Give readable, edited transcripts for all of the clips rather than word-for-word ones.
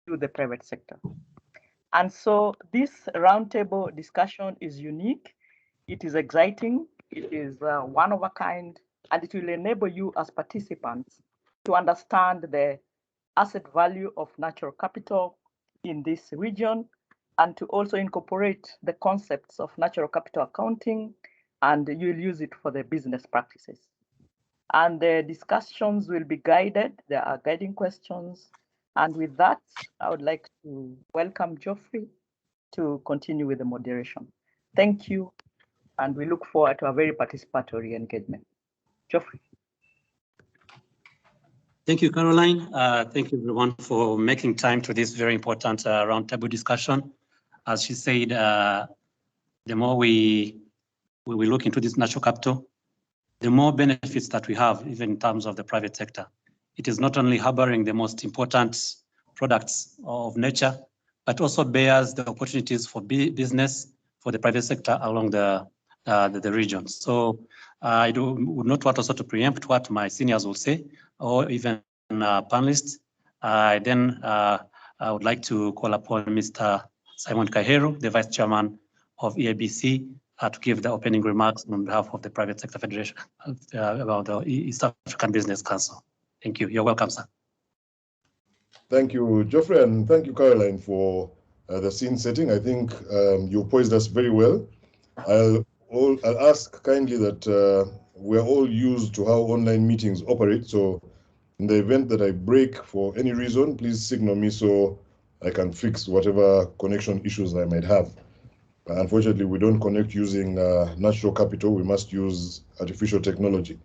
to the private sector. And so this roundtable discussion is unique, it is exciting, it is one of a kind, and it will enable you as participants to understand the asset value of natural capital in this region and to also incorporate the concepts of natural capital accounting, and you'll use it for the business practices. And the discussions will be guided. There are guiding questions. And with that, I would like to welcome Geoffrey to continue with the moderation. Thank you, and we look forward to a very participatory engagement. Geoffrey. Thank you, Caroline. Thank you, everyone, for making time to this very important roundtable discussion. As she said, the more we look into this natural capital, the more benefits that we have, even in terms of the private sector. It is not only harboring the most important products of nature, but also bears the opportunities for business for the private sector along the region. So I would not want also to preempt what my seniors will say, or even panelists. I would like to call upon Mr. Simon Kahero, the Vice Chairman of EABC, to give the opening remarks on behalf of the Private Sector Federation about the East African Business Council. Thank you. You're welcome, sir. Thank you, Geoffrey, and thank you, Caroline, for the scene setting. I think you poised us very well. I'll ask kindly that we're all used to how online meetings operate. So in the event that I break for any reason, please signal me so I can fix whatever connection issues I might have. Unfortunately, we don't connect using natural capital. We must use artificial technology.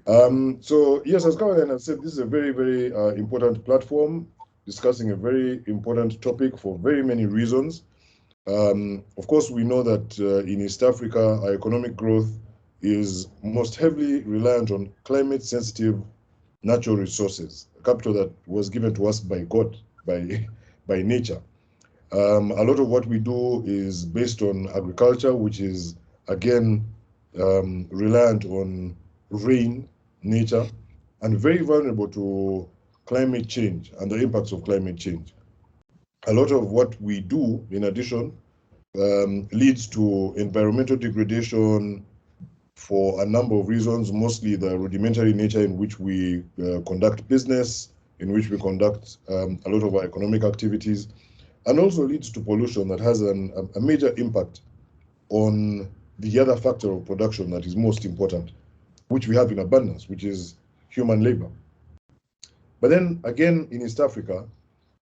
So yes, as Caroline has said, this is a very, very important platform discussing a very important topic for very many reasons. Of course, we know that in East Africa, our economic growth is most heavily reliant on climate-sensitive natural resources, a capital that was given to us by God, by nature. A lot of what we do is based on agriculture, which is, again, reliant on rain, nature, and very vulnerable to climate change and the impacts of climate change. A lot of what we do, in addition, leads to environmental degradation for a number of reasons, mostly the rudimentary nature in which we conduct business, in which we conduct a lot of our economic activities, and also leads to pollution that has a major impact on the other factor of production that is most important, which we have in abundance, which is human labor. But then again, in East Africa,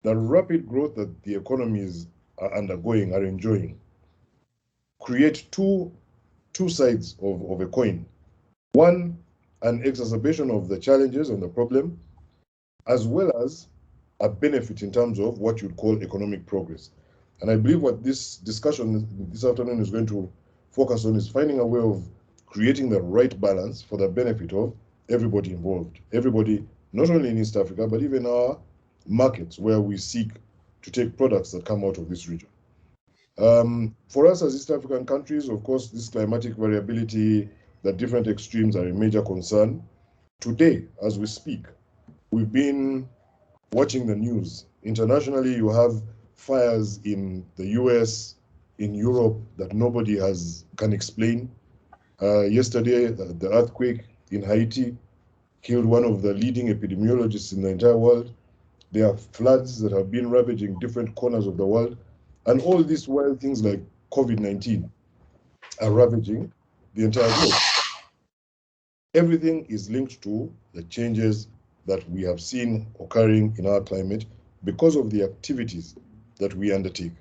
the rapid growth that the economies are undergoing, are enjoying, create two sides of a coin. One, an exacerbation of the challenges and the problem, as well as a benefit in terms of what you'd call economic progress. And I believe what this discussion this afternoon is going to focus on is finding a way of creating the right balance for the benefit of everybody involved. Everybody, not only in East Africa, but even our markets where we seek to take products that come out of this region. For us as East African countries, of course, this climatic variability, the different extremes are a major concern. Today, as we speak, we've been watching the news. Internationally, you have fires in the US, in Europe, that nobody can explain. Yesterday, the earthquake in Haiti killed one of the leading epidemiologists in the entire world. There are floods that have been ravaging different corners of the world. And all these wild things like COVID-19 are ravaging the entire globe. Everything is linked to the changes that we have seen occurring in our climate because of the activities that we undertake.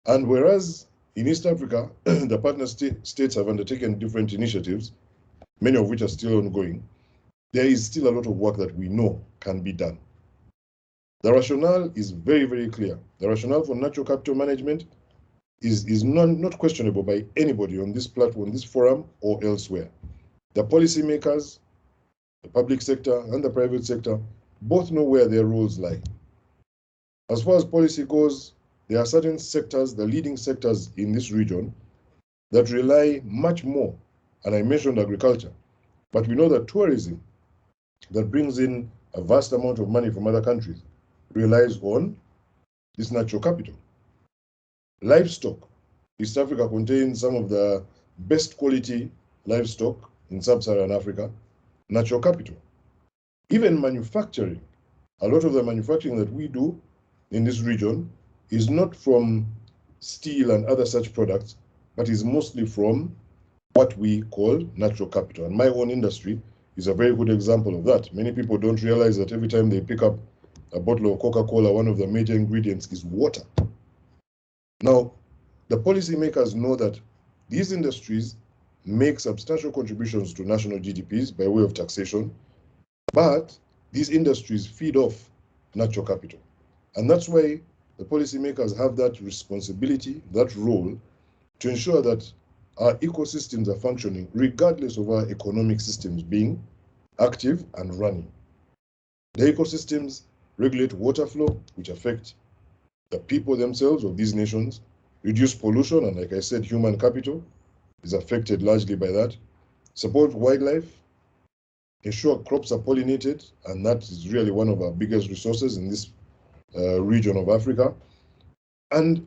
And whereas in East Africa, the partner states have undertaken different initiatives, many of which are still ongoing, there is still a lot of work that we know can be done. The rationale is very, very clear. The rationale for natural capital management is not questionable by anybody on this platform, this forum, or elsewhere. The policymakers, the public sector, and the private sector both know where their roles lie. As far as policy goes, there are certain sectors, the leading sectors in this region, that rely much more, and I mentioned agriculture, but we know that tourism, that brings in a vast amount of money from other countries, relies on this natural capital. Livestock. East Africa contains some of the best quality livestock in sub-Saharan Africa. Natural capital. Even manufacturing. A lot of the manufacturing that we do in this region is not from steel and other such products, but is mostly from what we call natural capital. And my own industry is a very good example of that. Many people don't realize that every time they pick up a bottle of Coca-Cola, one of the major ingredients is water. Now, the policymakers know that these industries make substantial contributions to national GDPs by way of taxation, but these industries feed off natural capital. And that's why the policymakers have that responsibility, that role, to ensure that our ecosystems are functioning regardless of our economic systems being active and running. The ecosystems regulate water flow, which affect the people themselves of these nations, reduce pollution, and like I said, human capital is affected largely by that, support wildlife, ensure crops are pollinated, and that is really one of our biggest resources in this region of Africa, and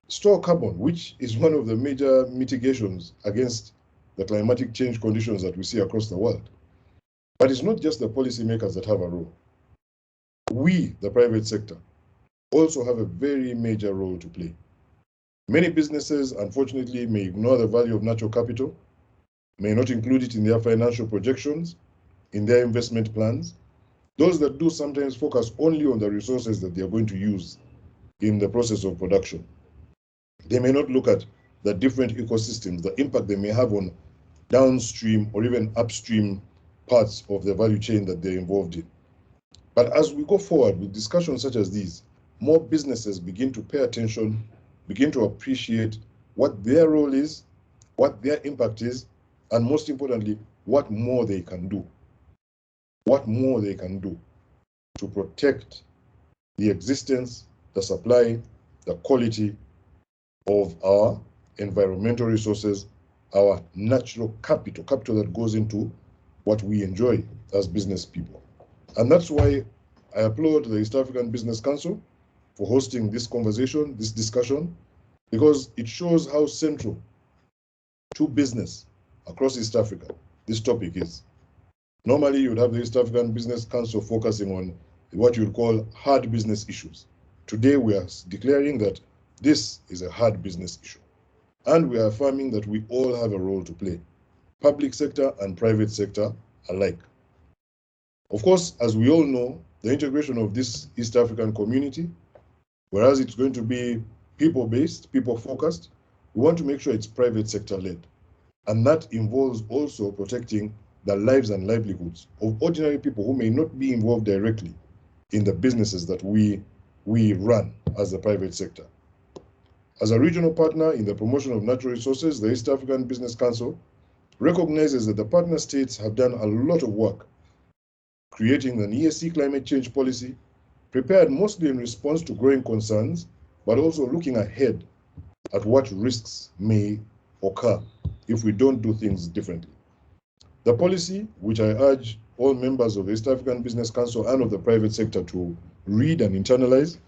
store carbon, which is one of the major mitigations against the climatic change conditions that we see across the world. But it's not just the policymakers that have a role. We, the private sector, also have a very major role to play. Many businesses, unfortunately, may ignore the value of natural capital, may not include it in their financial projections, in their investment plans. Those that do sometimes focus only on the resources that they are going to use in the process of production. They may not look at the different ecosystems, the impact they may have on downstream or even upstream parts of the value chain that they're involved in. But as we go forward with discussions such as these, more businesses begin to pay attention, begin to appreciate what their role is, what their impact is, and most importantly, what more they can do. What more they can do to protect the existence, the supply, the quality of our environmental resources, our natural capital, capital that goes into what we enjoy as business people. And that's why I applaud the East African Business Council for hosting this conversation, this discussion, because it shows how central to business across East Africa this topic is. Normally, you would have the East African Business Council focusing on what you would call hard business issues. Today, we are declaring that this is a hard business issue. And we are affirming that we all have a role to play, public sector and private sector alike. Of course, as we all know, the integration of this East African community, whereas it's going to be people-based, people-focused, we want to make sure it's private sector-led. And that involves also protecting the lives and livelihoods of ordinary people who may not be involved directly in the businesses that we run as the private sector. As a regional partner in the promotion of natural resources, the East African Business Council recognizes that the partner states have done a lot of work creating an ESC climate change policy, prepared mostly in response to growing concerns, but also looking ahead at what risks may occur if we don't do things differently. The policy, which I urge all members of the East African Business Council and of the private sector to read and internalize,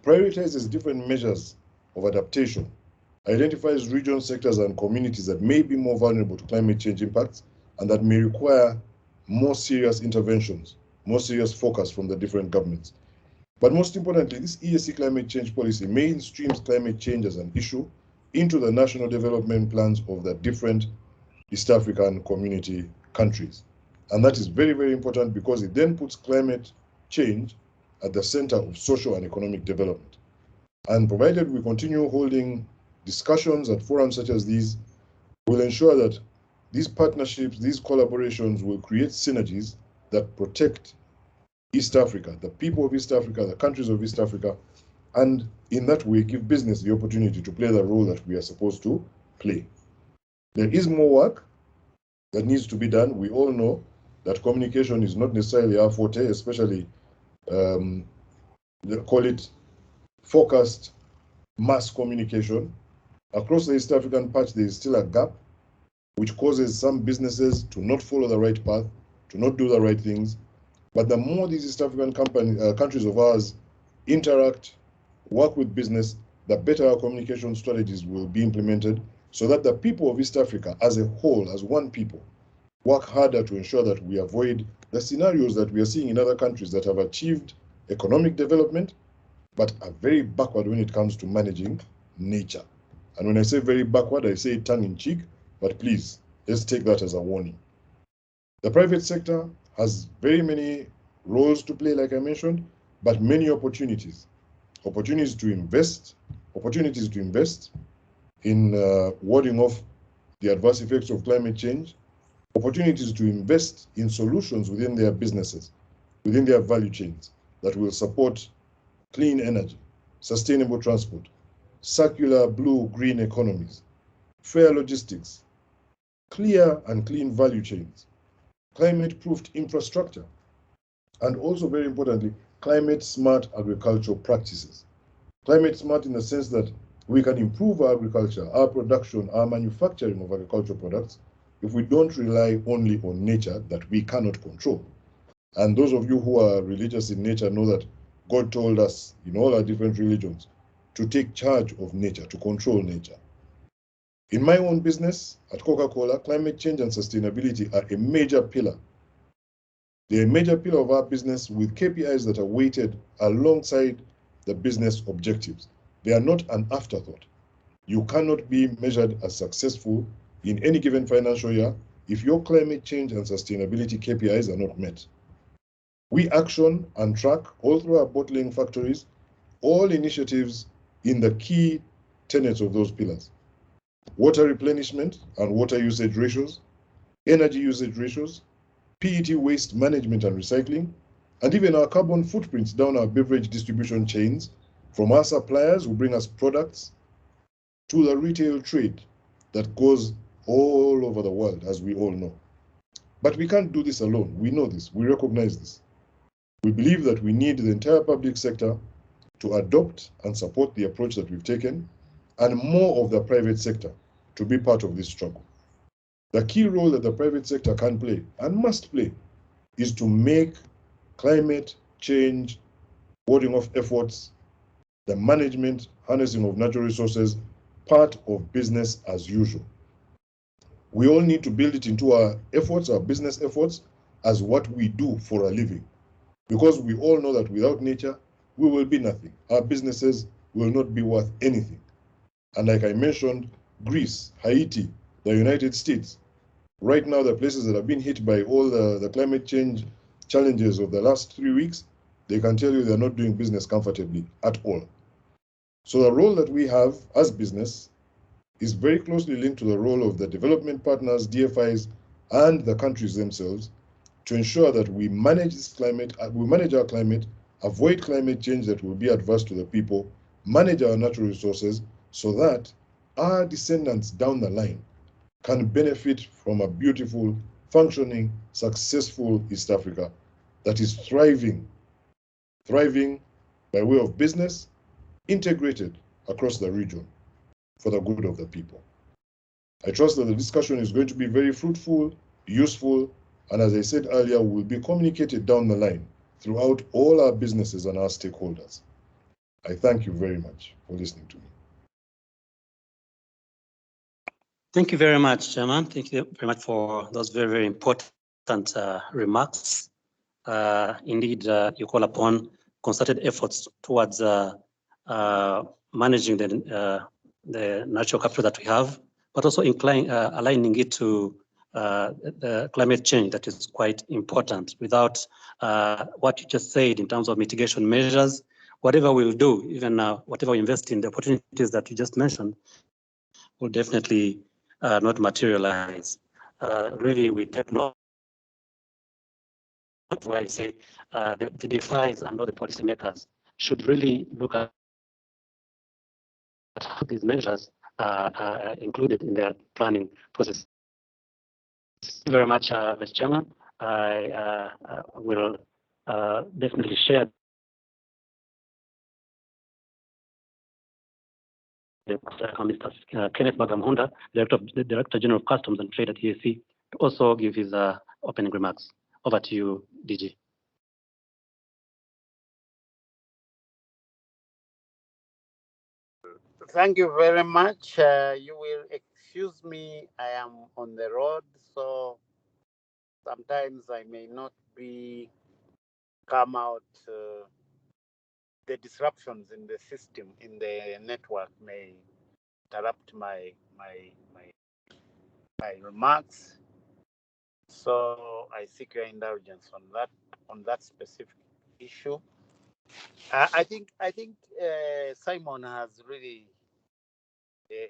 prioritizes different measures of adaptation, identifies regions, sectors, and communities that may be more vulnerable to climate change impacts and that may require more serious interventions, more serious focus from the different governments. But most importantly, this ESC climate change policy mainstreams climate change as an issue into the national development plans of the different East African community countries. And that is very, very important because it then puts climate change at the center of social and economic development. And provided we continue holding discussions at forums such as these, we'll ensure that these partnerships, these collaborations will create synergies that protect East Africa, the people of East Africa, the countries of East Africa, and in that way give business the opportunity to play the role that we are supposed to play. There is more work that needs to be done. We all know that communication is not necessarily our forte, especially they call it focused mass communication. Across the East African patch, there is still a gap, which causes some businesses to not follow the right path, to not do the right things. But the more these East African countries of ours interact, work with business, the better our communication strategies will be implemented, so that the people of East Africa as a whole, as one people, work harder to ensure that we avoid the scenarios that we are seeing in other countries that have achieved economic development, but are very backward when it comes to managing nature. And when I say very backward, I say tongue in cheek, but please, let's take that as a warning. The private sector has very many roles to play, like I mentioned, but many opportunities. Opportunities to invest in warding off the adverse effects of climate change, opportunities to invest in solutions within their businesses, within their value chains that will support clean energy, sustainable transport, circular blue-green economies, fair logistics, clear and clean value chains, climate-proofed infrastructure, and also, very importantly, climate-smart agricultural practices. Climate-smart in the sense that we can improve our agriculture, our production, our manufacturing of agricultural products if we don't rely only on nature that we cannot control. And those of you who are religious in nature know that God told us in all our different religions to take charge of nature, to control nature. In my own business at Coca-Cola, climate change and sustainability are a major pillar. They're a major pillar of our business with KPIs that are weighted alongside the business objectives. They are not an afterthought. You cannot be measured as successful in any given financial year if your climate change and sustainability KPIs are not met. We action and track all through our bottling factories all initiatives in the key tenets of those pillars: water replenishment and water usage ratios, energy usage ratios, PET waste management and recycling, and even our carbon footprints down our beverage distribution chains, from our suppliers who bring us products to the retail trade that goes all over the world, as we all know. But we can't do this alone. We know this. We recognize this. We believe that we need the entire public sector to adopt and support the approach that we've taken, and more of the private sector to be part of this struggle. The key role that the private sector can play and must play is to make climate change, warding off efforts, the management, harnessing of natural resources, part of business as usual. We all need to build it into our efforts, our business efforts, as what we do for a living. Because we all know that without nature, we will be nothing. Our businesses will not be worth anything. And like I mentioned, Greece, Haiti, the United States, right now the places that have been hit by all the climate change challenges of the last 3 weeks, they can tell you they're not doing business comfortably at all. So the role that we have as business is very closely linked to the role of the development partners, DFIs, and the countries themselves to ensure that we manage this climate, we manage our climate, avoid climate change that will be adverse to the people, manage our natural resources so that our descendants down the line can benefit from a beautiful, functioning, successful East Africa that is thriving by way of business, integrated across the region for the good of the people. I trust that the discussion is going to be very fruitful, useful, and as I said earlier, will be communicated down the line throughout all our businesses and our stakeholders. I thank you very much for listening to me. Thank you very much, Chairman. Thank you very much for those very, very important remarks. Indeed, you call upon concerted efforts towards managing the natural capital that we have, but also aligning it to the climate change that is quite important. Without what you just said in terms of mitigation measures, whatever we'll do, even whatever we invest in, the opportunities that you just mentioned will definitely not materialize. Really, we take note. That's why I say the DFIs and all the policymakers should really look at how these measures are included in their planning process. Thank you very much, Mr. Chairman. I will definitely share Mr. Kenneth Bagamhunda, Director General of Customs and Trade at EAC, to also give his opening remarks. Over to you, DG. Thank you very much. You will excuse me, I am on the road, so sometimes I may not be come out. The disruptions in the system, in the network, may interrupt my remarks. So I seek your indulgence on that specific issue. I think Simon has really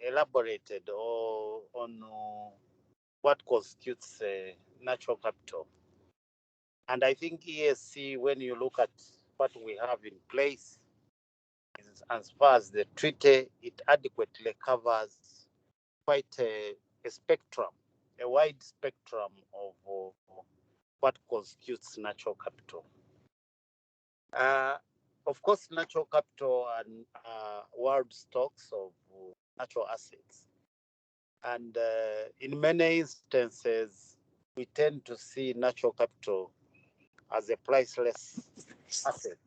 elaborated on what constitutes natural capital, and I think ESC, when you look at what we have in place, is, as far as the treaty, it adequately covers quite a spectrum, a wide spectrum of what constitutes natural capital. Of course, natural capital and world stocks of natural assets. And in many instances, we tend to see natural capital as a priceless asset.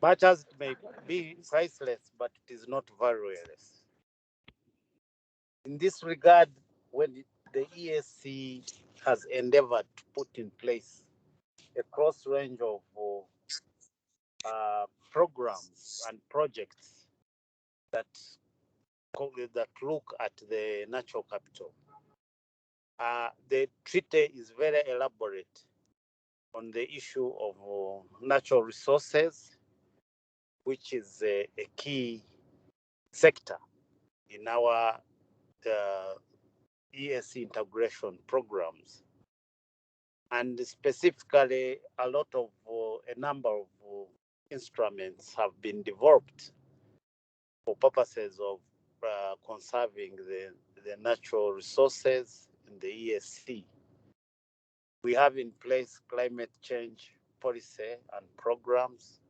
Much as it may be priceless, but it is not valueless. In this regard, when the ESC has endeavored to put in place a cross range of programs and projects that look at the natural capital. The treaty is very elaborate on the issue of natural resources, which is a key sector in our ESC integration programs. And specifically, a number of instruments have been developed for purposes of conserving the natural resources in the ESC. We have in place climate change policy and programs.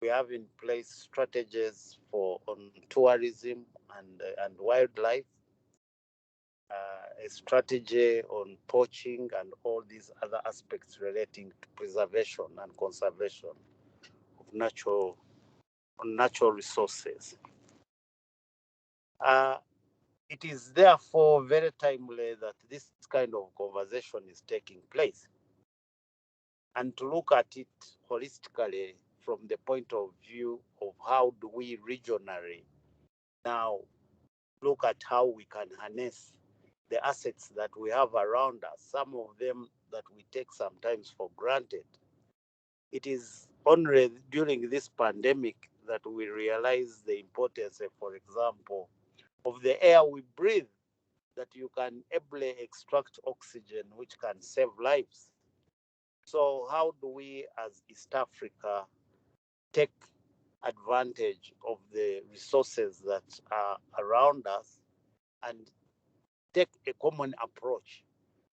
We have in place strategies on tourism and wildlife, a strategy on poaching and all these other aspects relating to preservation and conservation of natural resources. It is therefore very timely that this kind of conversation is taking place, and to look at it holistically from the point of view of how do we regionally now look at how we can harness the assets that we have around us, some of them that we take sometimes for granted. It is only during this pandemic that we realize the importance, for example, of the air we breathe, that you can ably extract oxygen, which can save lives. So how do we as East Africa take advantage of the resources that are around us and take a common approach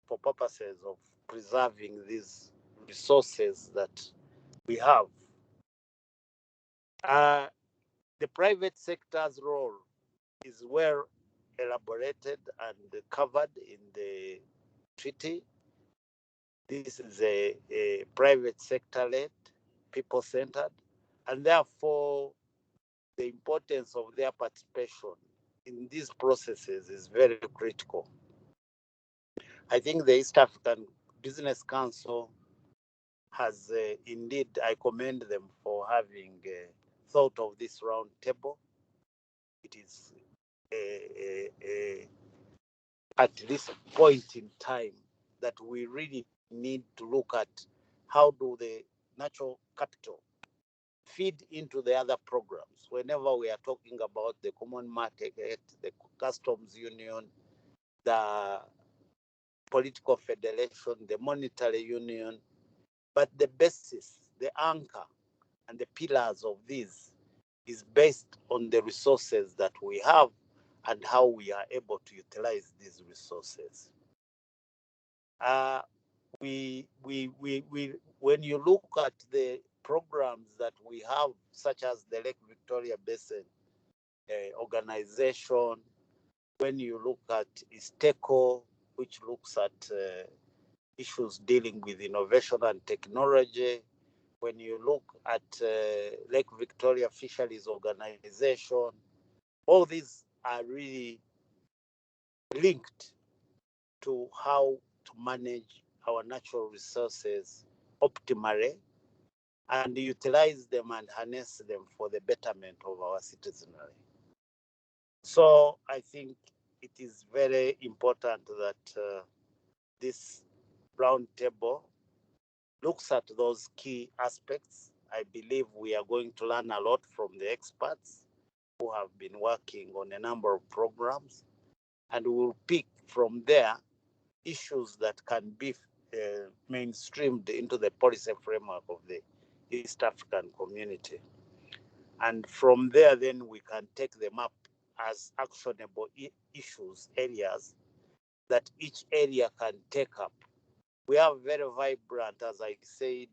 for purposes of preserving these resources that we have? The private sector's role is well elaborated and covered in the treaty. This is a private sector-led, people-centered, and therefore the importance of their participation in these processes is very critical. I think the East African Business Council has indeed, I commend them for having thought of this round table. It is at this point in time that we really need to look at how do the natural capital feed into the other programs. Whenever we are talking about the common market, the customs union, the political federation, the monetary union, but the basis, the anchor, and the pillars of these is based on the resources that we have and how we are able to utilize these resources. When you look at the programs that we have, such as the Lake Victoria Basin organization, when you look at ISTECO, which looks at issues dealing with innovation and technology, when you look at Lake Victoria Fisheries Organization, all these are really linked to how to manage our natural resources optimally and utilize them and harness them for the betterment of our citizenry. So I think it is very important that this roundtable looks at those key aspects. I believe we are going to learn a lot from the experts who have been working on a number of programs, and we will pick from there issues that can be mainstreamed into the policy framework of the East African community. And from there, then we can take them up as actionable issues, areas that each area can take up. We have very vibrant, as I said,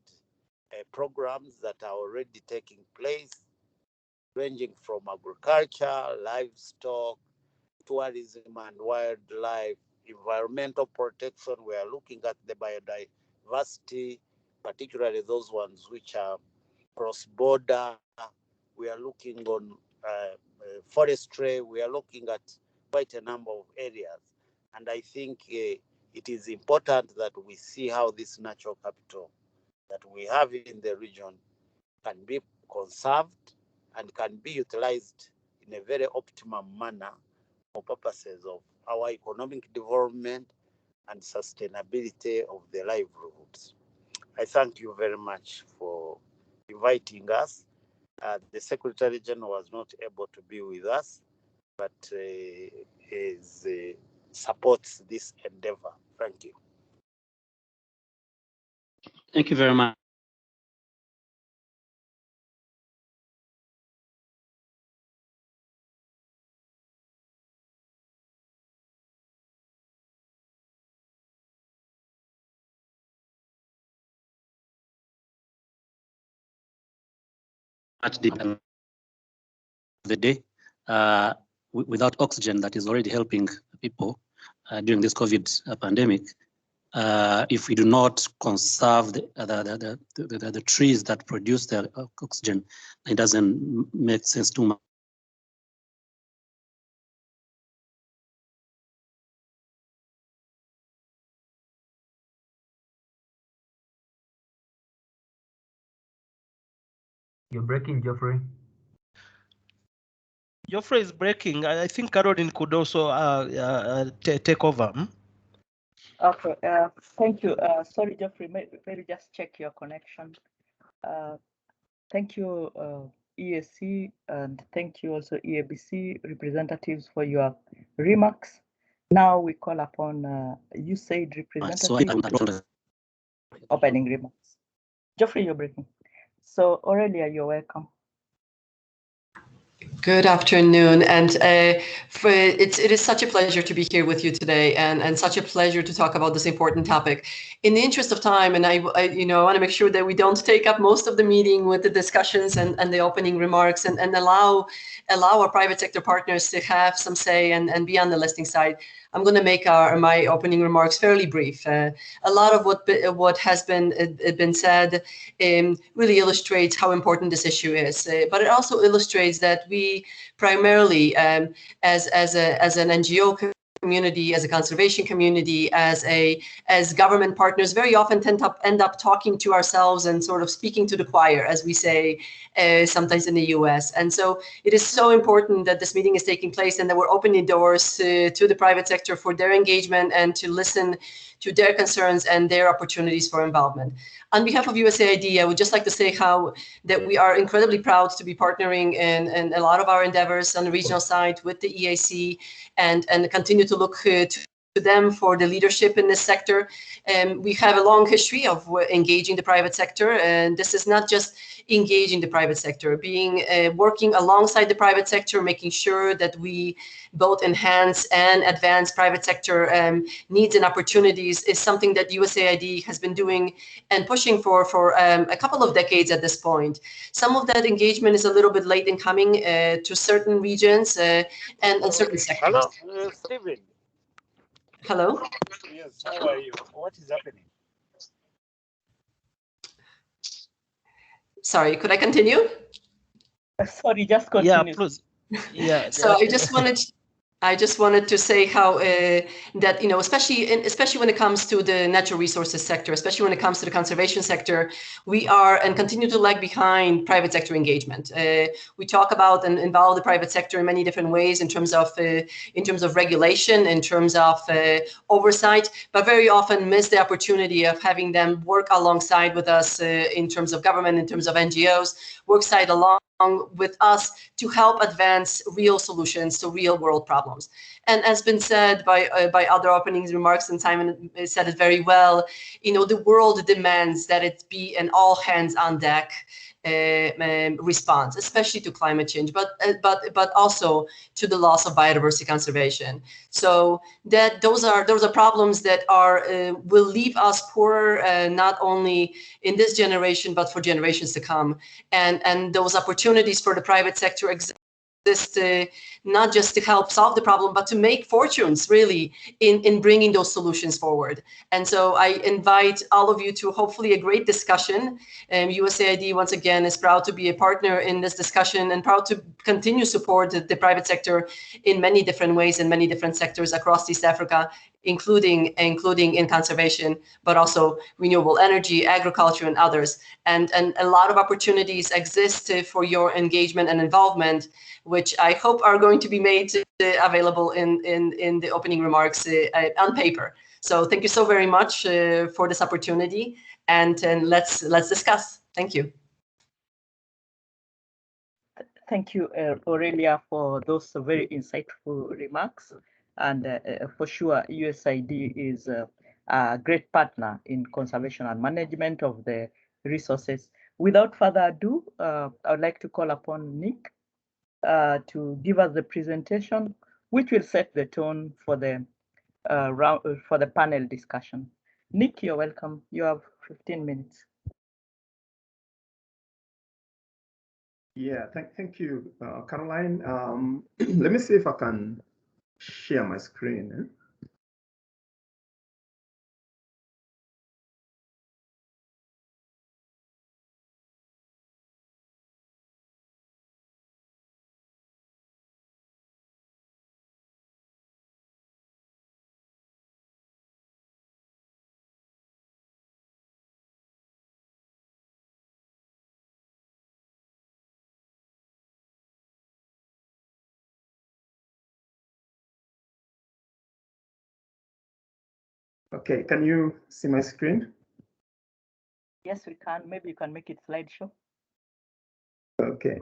programs that are already taking place, ranging from agriculture, livestock, tourism and wildlife, environmental protection. We are looking at the biodiversity, particularly those ones which are cross-border. We are looking on forestry. We are looking at quite a number of areas. And I think it is important that we see how this natural capital that we have in the region can be conserved and can be utilized in a very optimum manner for purposes of our economic development and sustainability of the livelihoods. I thank you very much for inviting us. The Secretary General was not able to be with us, but supports this endeavor. Thank you. Thank you very much. At the end of the day, without oxygen that is already helping people during this COVID pandemic, if we do not conserve the trees that produce the oxygen, it doesn't make sense too much. You're breaking, Geoffrey. Geoffrey is breaking. I think Caroline could also take over. Okay, thank you. Sorry, Geoffrey, maybe just check your connection. Thank you, EAC, and thank you also EABC representatives for your remarks. Now we call upon USAID representative opening remarks. Geoffrey, you're breaking. So Aurelia, you're welcome. Good afternoon, and it is such a pleasure to be here with you today, and such a pleasure to talk about this important topic. In the interest of time, and I want to make sure that we don't take up most of the meeting with the discussions and the opening remarks, and allow our private sector partners to have some say and be on the listening side. I'm going to make my opening remarks fairly brief. A lot of what has been said really illustrates how important this issue is, but it also illustrates that we primarily, as an NGO community, as a conservation community, as government partners, very often end up talking to ourselves and sort of speaking to the choir, as we say sometimes in the US. And so it is so important that this meeting is taking place and that we're opening doors to the private sector for their engagement and to listen to their concerns and their opportunities for involvement. On behalf of USAID, I would just like to say that we are incredibly proud to be partnering in a lot of our endeavors on the regional side with the EAC and continue to look to them for the leadership in this sector. We have a long history of engaging the private sector, and this is not just engaging the private sector, working alongside the private sector, making sure that we both enhance and advance private sector needs and opportunities is something that USAID has been doing and pushing for a couple of decades at this point. Some of that engagement is a little bit late in coming to certain regions and certain sectors. Hello, Stephen. Hello? Yes, how are you? What is happening? Sorry, could I continue? Sorry, just Yeah, continue. please. Yeah. So I just wanted to say how that, you know, especially when it comes to the natural resources sector, especially when it comes to the conservation sector, we are and continue to lag behind private sector engagement. We talk about and involve the private sector in many different ways in terms of regulation, in terms of oversight, but very often miss the opportunity of having them work alongside with us in terms of government, in terms of NGOs, work side along with us to help advance real solutions to real world problems. And as been said by other opening remarks, and Simon said it very well, you know, the world demands that it be an all hands on deck response, especially to climate change, but also to the loss of biodiversity conservation. So that those are problems that are will leave us poorer, not only in this generation but for generations to come. And those opportunities for the private sector exist not just to help solve the problem, but to make fortunes really in bringing those solutions forward. And so I invite all of you to hopefully a great discussion. USAID, once again, is proud to be a partner in this discussion and proud to continue support the private sector in many different ways in many different sectors across East Africa, including in conservation, but also renewable energy, agriculture, and others. And a lot of opportunities exist for your engagement and involvement, which I hope are going to be made available in the opening remarks on paper. So thank you so very much for this opportunity, and let's discuss. Thank you. Thank you, Aurelia, for those very insightful remarks. And for sure, USAID is a great partner in conservation and management of the resources. Without further ado, I would like to call upon Nick to give us the presentation, which will set the tone for the panel discussion. Nick, you're welcome. You have 15 minutes. Yeah, thank you, Caroline. Let me see if I can share my screen. Okay, can you see my screen? Yes, we can. Maybe you can make it slideshow. Okay.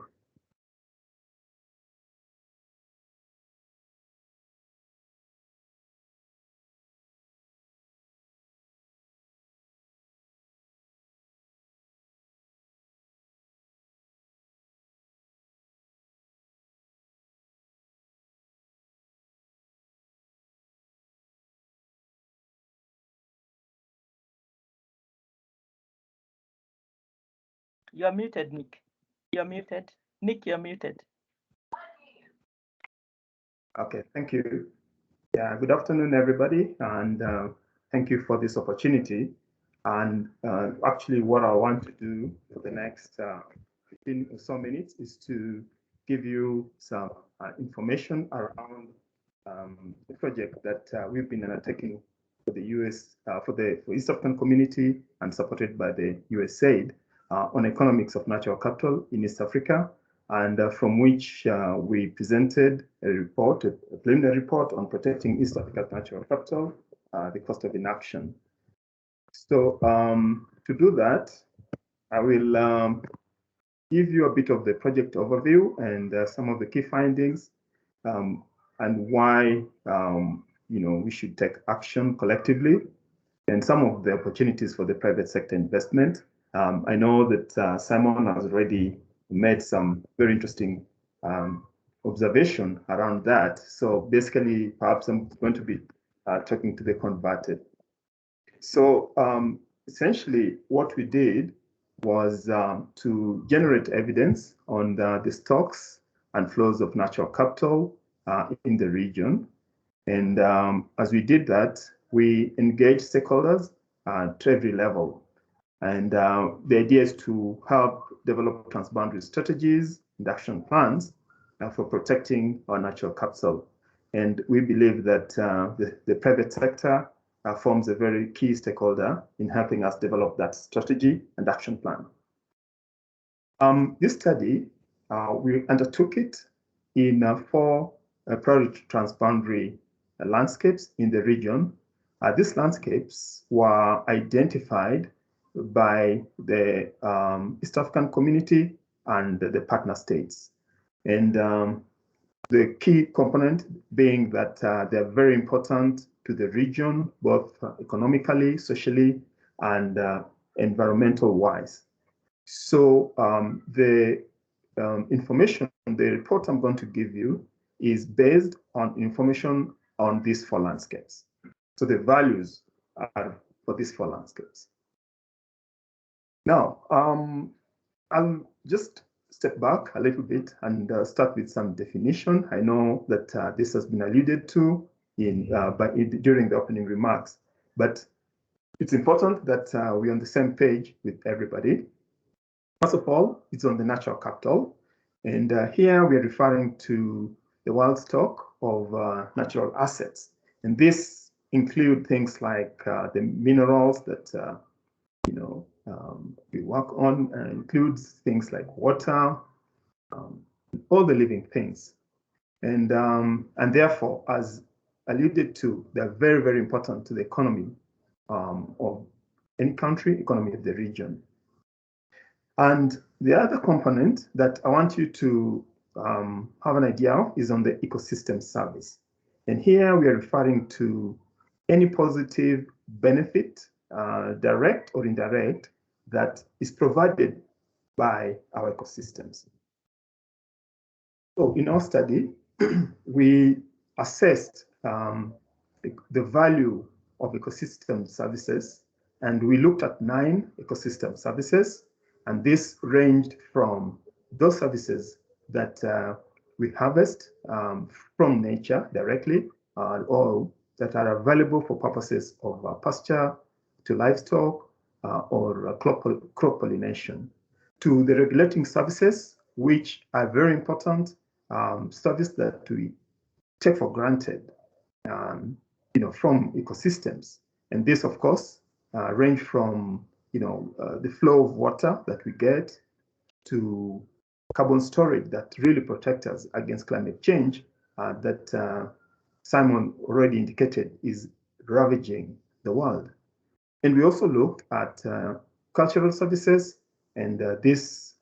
You're muted, Nick. You're muted. Nick, you're muted. Okay, thank you. Yeah, good afternoon, everybody, and thank you for this opportunity. And actually, what I want to do for the next 15 or so minutes is to give you some information around the project that we've been undertaking for the for East African community and supported by the USAID on economics of natural capital in East Africa, and from which we presented a report, a preliminary report on protecting East Africa's natural capital, the cost of inaction. So to do that, I will give you a bit of the project overview and some of the key findings and why we should take action collectively, and some of the opportunities for the private sector investment. I know that Simon has already made some very interesting observation around that. So basically, perhaps I'm going to be talking to the converted. So essentially, what we did was to generate evidence on the stocks and flows of natural capital in the region. And as we did that, we engaged stakeholders to every level. And the idea is to help develop transboundary strategies and action plans for protecting our natural capital. And we believe that the private sector forms a very key stakeholder in helping us develop that strategy and action plan. This study, we undertook it in 4 priority transboundary landscapes in the region. These landscapes were identified by the East African community and the partner states. And the key component being that they're very important to the region, both economically, socially, and environmental-wise. So the information, the report I'm going to give you is based on information on these 4 landscapes. So the values are for these 4 landscapes. Now, I'll just step back a little bit and start with some definition. I know that this has been alluded to during the opening remarks, but it's important that we're on the same page with everybody. First of all, it's on the natural capital. And here we're referring to the world stock of natural assets. And this include things like the minerals that we work on, includes things like water, all the living things. And therefore, as alluded to, they're very, very important to the economy of any country, economy of the region. And the other component that I want you to have an idea of is on the ecosystem service. And here we are referring to any positive benefit, direct or indirect, that is provided by our ecosystems. So in our study, we assessed the value of ecosystem services, and we looked at 9 ecosystem services. And this ranged from those services that we harvest from nature directly, or that are available for purposes of pasture, to livestock, or crop pollination, to the regulating services, which are very important services that we take for granted, from ecosystems. And this, of course, range from the flow of water that we get, to carbon storage that really protect us against climate change that Simon already indicated is ravaging the world. And we also looked at cultural services, and this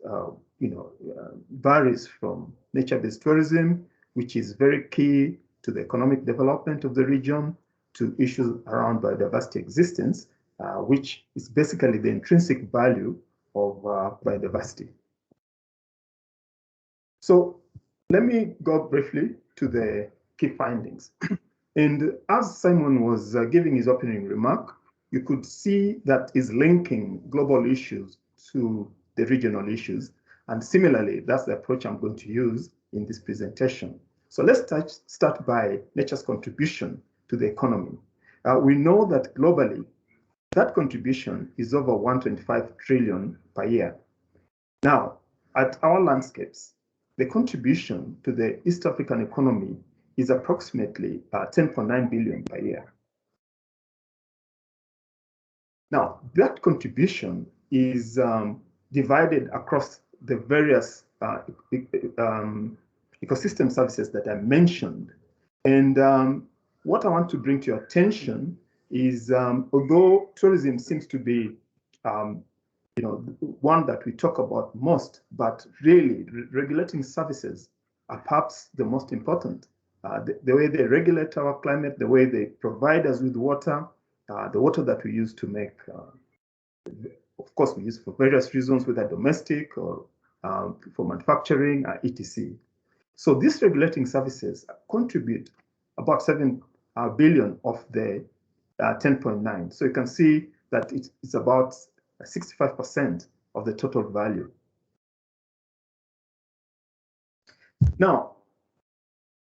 varies from nature-based tourism, which is very key to the economic development of the region, to issues around biodiversity existence, which is basically the intrinsic value of biodiversity. So let me go briefly to the key findings. And as Simon was giving his opening remark, you could see that is linking global issues to the regional issues. And similarly, that's the approach I'm going to use in this presentation. So let's start by nature's contribution to the economy. We know that globally, that contribution is over 125 trillion per year. Now, at our landscapes, the contribution to the East African economy is approximately 10.9 billion per year. Now, that contribution is divided across the various ecosystem services that I mentioned. And what I want to bring to your attention is, although tourism seems to be one that we talk about most, but really regulating services are perhaps the most important. The way they regulate our climate, the way they provide us with water, the water that we use to make, of course, we use for various reasons, whether domestic or for manufacturing, etc. So these regulating services contribute about 7 billion of the 10.9. So you can see that it's about 65% of the total value. Now,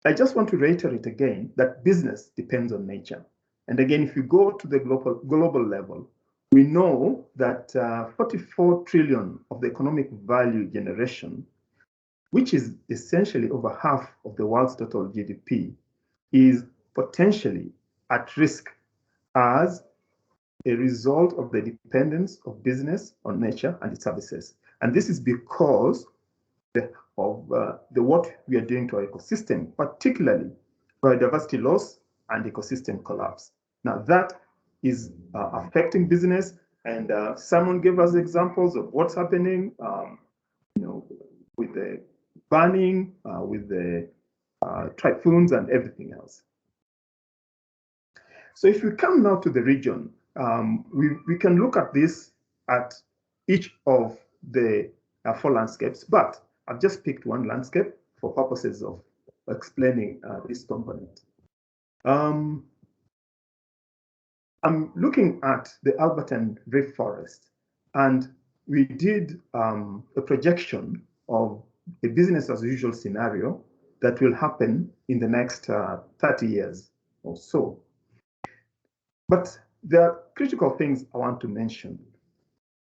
I just want to reiterate again that business depends on nature. And again, if you go to the global level, we know that 44 trillion of the economic value generation, which is essentially over half of the world's total GDP, is potentially at risk as a result of the dependence of business on nature and its services. And this is because of what we are doing to our ecosystem, particularly biodiversity loss and ecosystem collapse. Now that is affecting business, and Simon gave us examples of what's happening, with the burning, with the typhoons and everything else. So if we come now to the region, we can look at this at each of the 4 landscapes, but I've just picked one landscape for purposes of explaining this component. I'm looking at the Alberton rainforest, and we did a projection of a business as usual scenario that will happen in the next 30 years or so. But there are critical things I want to mention.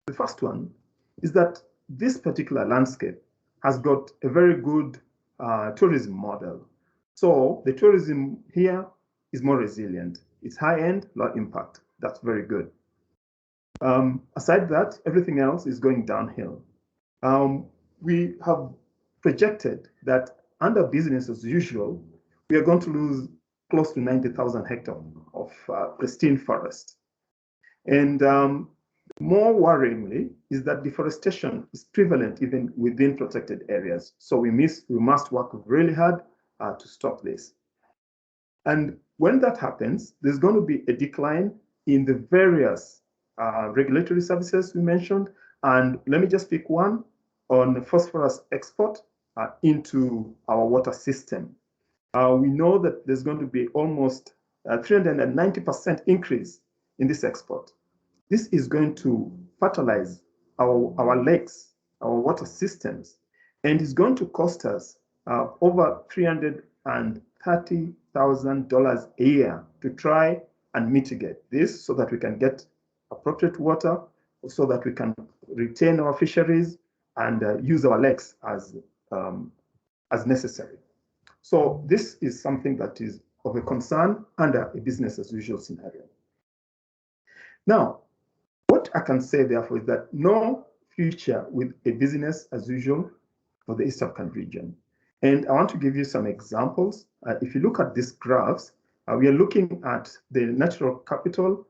The first one is that this particular landscape has got a very good tourism model. So the tourism here is more resilient. It's high-end, low impact. That's very good. Aside that, everything else is going downhill. We have projected that under business as usual, we are going to lose close to 90,000 hectares of pristine forest. And more worryingly is that deforestation is prevalent even within protected areas. So we must work really hard to stop this. And when that happens, there's going to be a decline in the various regulatory services we mentioned. And let me just pick one on phosphorus export into our water system. We know that there's going to be almost 390% increase in this export. This is going to fertilize our lakes, our water systems, and is going to cost us over $330,000 a year to try and mitigate this so that we can get appropriate water, so that we can retain our fisheries and use our lakes as necessary. So this is something that is of a concern under a business as usual scenario. Now, what I can say therefore is that no future with a business as usual for the East African region. And I want to give you some examples. If you look at these graphs, we are looking at the natural capital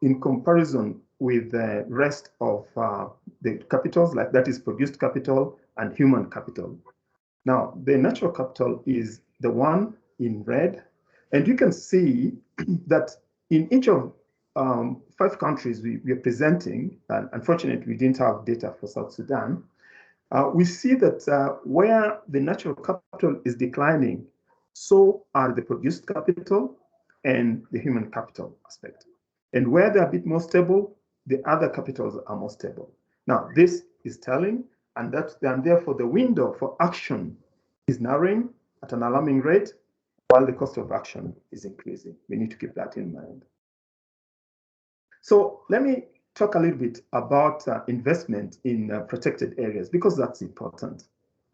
in comparison with the rest of the capitals, like that is produced capital and human capital. Now, the natural capital is the one in red, and you can see that in each of 5 countries we are presenting, and unfortunately we didn't have data for South Sudan, we see that where the natural capital is declining, so are the produced capital and the human capital aspect. And where they're a bit more stable, the other capitals are more stable. Now, this is telling, and therefore the window for action is narrowing at an alarming rate, while the cost of action is increasing. We need to keep that in mind. So let me talk a little bit about investment in protected areas, because that's important.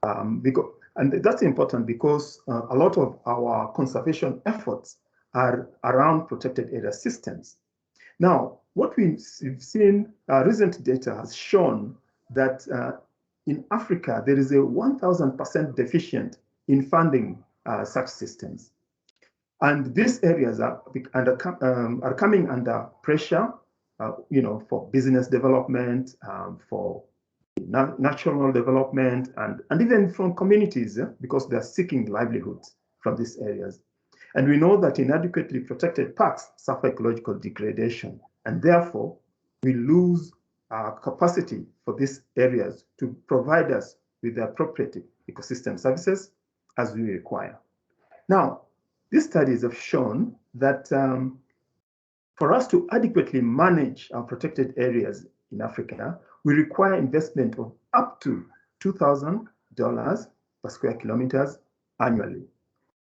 And that's important because a lot of our conservation efforts are around protected area systems. Now, what we've seen, recent data has shown that in Africa, there is a 1,000% deficient in funding such systems. And these areas are coming under pressure, for business development, for national development, and even from communities, because they're seeking livelihoods from these areas. And we know that inadequately protected parks suffer ecological degradation, and therefore we lose capacity for these areas to provide us with the appropriate ecosystem services as we require. Now, these studies have shown that for us to adequately manage our protected areas in Africa, we require investment of up to $2,000 per square kilometers annually.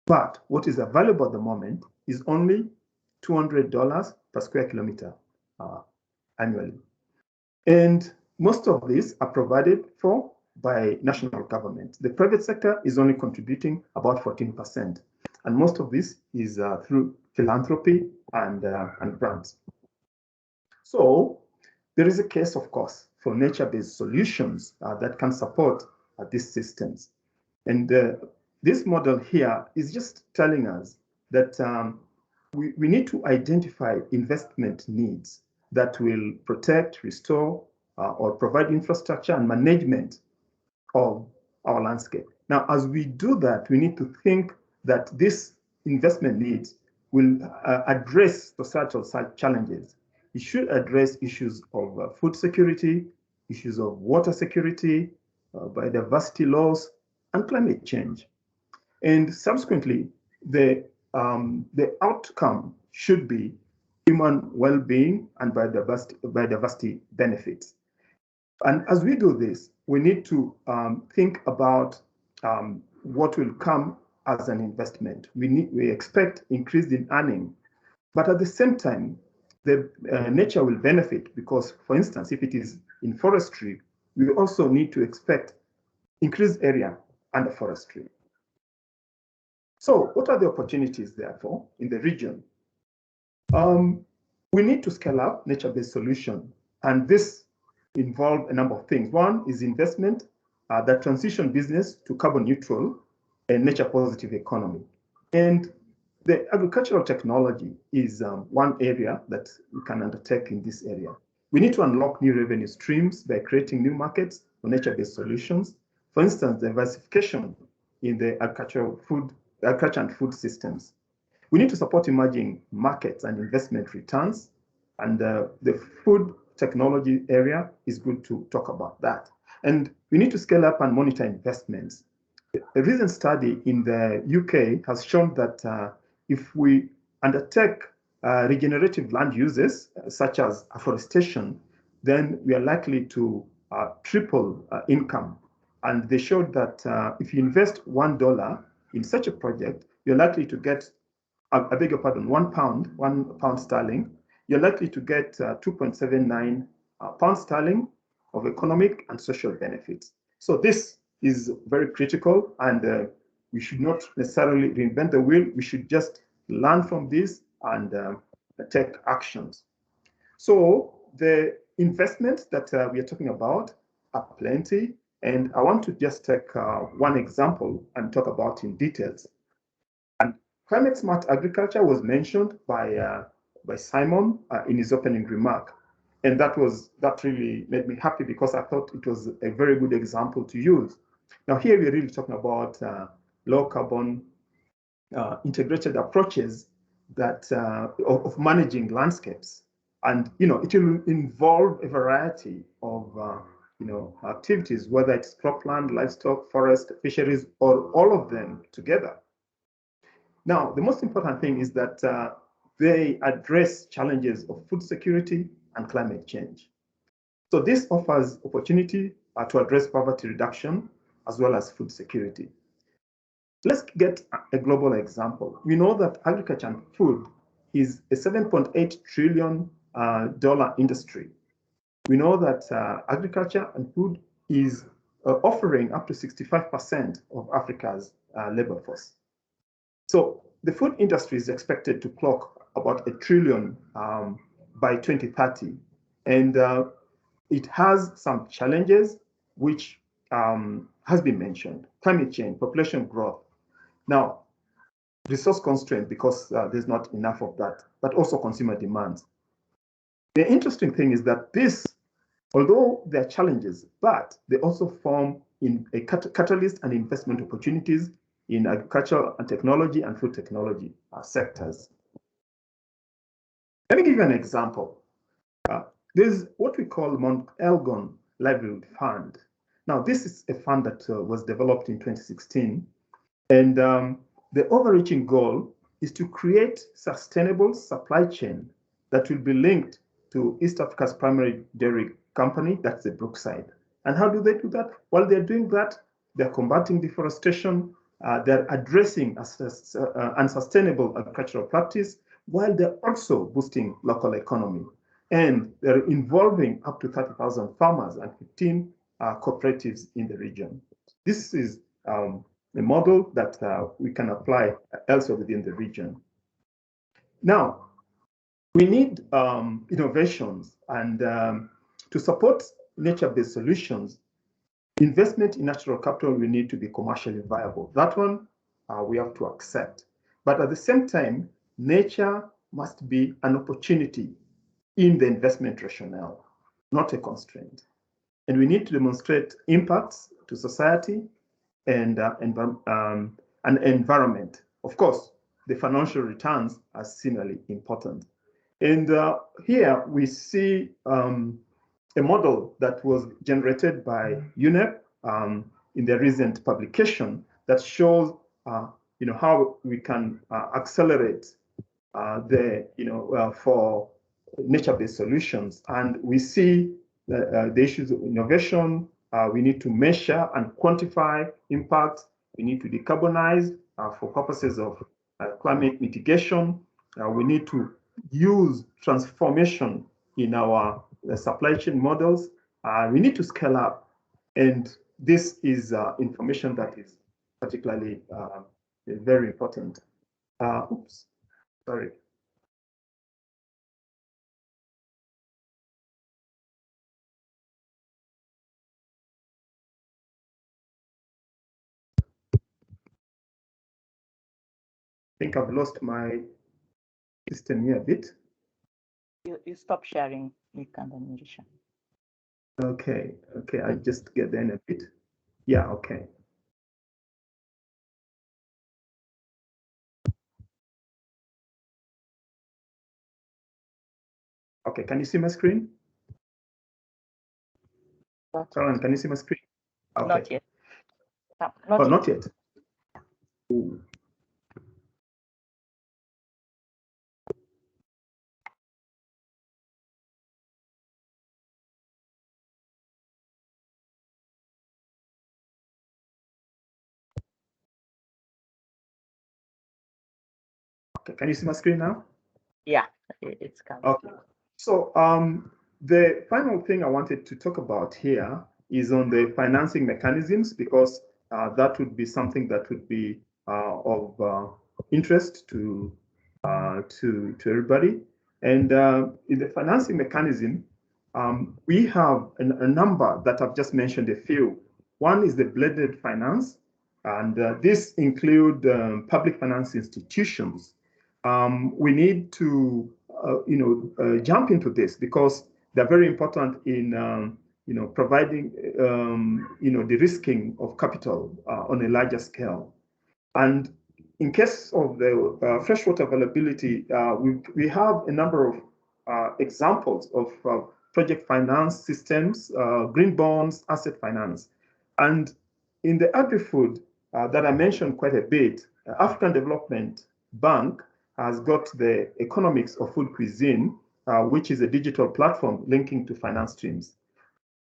But what is available at the moment is only $200 per square kilometer. annually. And most of these are provided for by national government. The private sector is only contributing about 14%. And most of this is through philanthropy and grants. So there is a case, of course, for nature-based solutions that can support these systems. And this model here is just telling us that we need to identify investment needs that will protect, restore, or provide infrastructure and management of our landscape. Now, as we do that, we need to think that this investment needs will address societal challenges. It should address issues of food security, issues of water security, biodiversity loss, and climate change. And subsequently, the outcome should be human well-being and biodiversity benefits. And as we do this, we need to think about what will come as an investment. We expect increase in earning, but at the same time, the nature will benefit because, for instance, if it is in forestry, we also need to expect increased area under forestry. So what are the opportunities, therefore, in the region? We need to scale up nature-based solution, and this involves a number of things. One is investment that transition business to carbon neutral and nature positive economy. And the agricultural technology is one area that we can undertake in this area. We need to unlock new revenue streams by creating new markets for nature-based solutions. For instance, diversification in the agriculture and food systems. We need to support emerging markets and investment returns. And the food technology area is good to talk about that. And we need to scale up and monitor investments. A recent study in the UK has shown that if we undertake regenerative land uses, such as afforestation, then we are likely to triple income. And they showed that if you invest $1 in such a project, you're likely to get, I beg your pardon, £1 sterling, you're likely to get 2.79 pounds sterling of economic and social benefits. So this is very critical, and we should not necessarily reinvent the wheel. We should just learn from this and take actions. So the investments that we are talking about are plenty, and I want to just take one example and talk about in details. And climate smart agriculture was mentioned by Simon in his opening remark. And that really made me happy because I thought it was a very good example to use. Now here we're really talking about low carbon integrated approaches that of managing landscapes. And it will involve a variety of activities, whether it's cropland, livestock, forest, fisheries, or all of them together. Now, the most important thing is that they address challenges of food security and climate change. So this offers opportunity to address poverty reduction as well as food security. Let's get a global example. We know that agriculture and food is a $7.8 trillion industry. We know that agriculture and food is offering up to 65% of Africa's labor force. So the food industry is expected to clock about $1 trillion by 2030. And it has some challenges, which has been mentioned: climate change, population growth. Now, resource constraint, because there's not enough of that, but also consumer demands. The interesting thing is that this, although there are challenges, but they also form in a catalyst and investment opportunities in agriculture and technology and food technology sectors. Let me give you an example. There's what we call Mount Elgon Livelihood Fund. Now, this is a fund that was developed in 2016, and the overreaching goal is to create sustainable supply chain that will be linked to East Africa's primary dairy company, that's the Brookside. And how do they do that? While they're doing that, they're combating deforestation, they're addressing unsustainable agricultural practice, while they're also boosting local economy. and they're involving up to 30,000 farmers and 15 cooperatives in the region. This is a model that we can apply elsewhere within the region. Now, we need innovations, and to support nature-based solutions, investment in natural capital will need to be commercially viable. That one we have to accept. But at the same time, nature must be an opportunity in the investment rationale, not a constraint. And we need to demonstrate impacts to society and environment. Of course, the financial returns are similarly important. And here we see a model that was generated by UNEP in the recent publication that shows how we can accelerate for nature-based solutions. And we see the issues of innovation. We need to measure and quantify impact. We need to decarbonize for purposes of climate mitigation. We need to use transformation in our supply chain models. We need to scale up. And this is information that is particularly very important. Oops, sorry. I think I've lost my system here a bit. You stop sharing, Nick and Nirisha. Okay, I just get there in a bit. Yeah, okay. Okay, can you see my screen? Caroline, can you see my screen? Okay. Not yet. Not yet. Ooh. Okay, can you see my screen now? Yeah, it's coming. Okay. So the final thing I wanted to talk about here is on the financing mechanisms, because that would be something that would be of interest to everybody. And in the financing mechanism, we have a number that I've just mentioned a few. One is the blended finance, and this include public finance institutions. We need to jump into this because they're very important in providing de-risking of capital on a larger scale. And in case of the freshwater availability, we have a number of examples of project finance systems, green bonds, asset finance. And in the agri-food that I mentioned quite a bit, African Development Bank has got the economics of food cuisine, which is a digital platform linking to finance streams.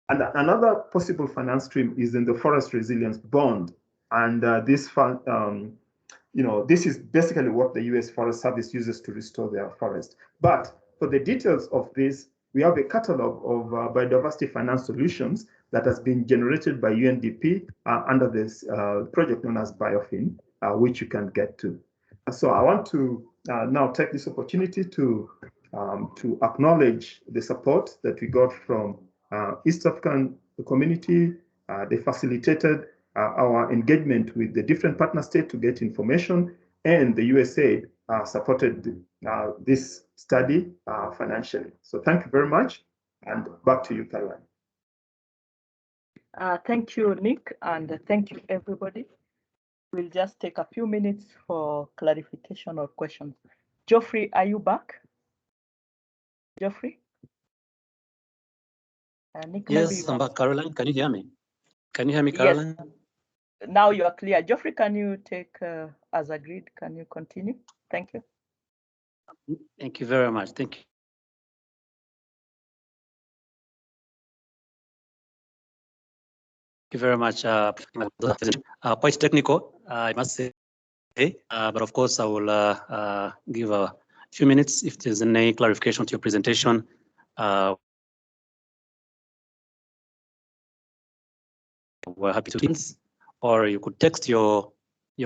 And another possible finance stream is in the forest resilience bond. And this fund, this is basically what the U.S. Forest Service uses to restore their forest. But for the details of this, we have a catalog of biodiversity finance solutions that has been generated by UNDP under this project known as BioFin, which you can get to. So I want to now take this opportunity to acknowledge the support that we got from East African community. They facilitated our engagement with the different partner states to get information, and the USA supported this study financially. So thank you very much, and back to you, Caroline. Thank you, Nick, and thank you, everybody. We'll just take a few minutes for clarification or questions. Geoffrey, are you back? Geoffrey? Nick, yes, I'm back. Caroline, can you hear me? Can you hear me, Caroline? Yes. Now you are clear. Geoffrey, can you take as agreed? Can you continue? Thank you. Thank you very much. Thank you. Thank you very much. Quite technical, I must say, but of course I will give a few minutes if there's any clarification to your presentation. we're happy to, or you could text your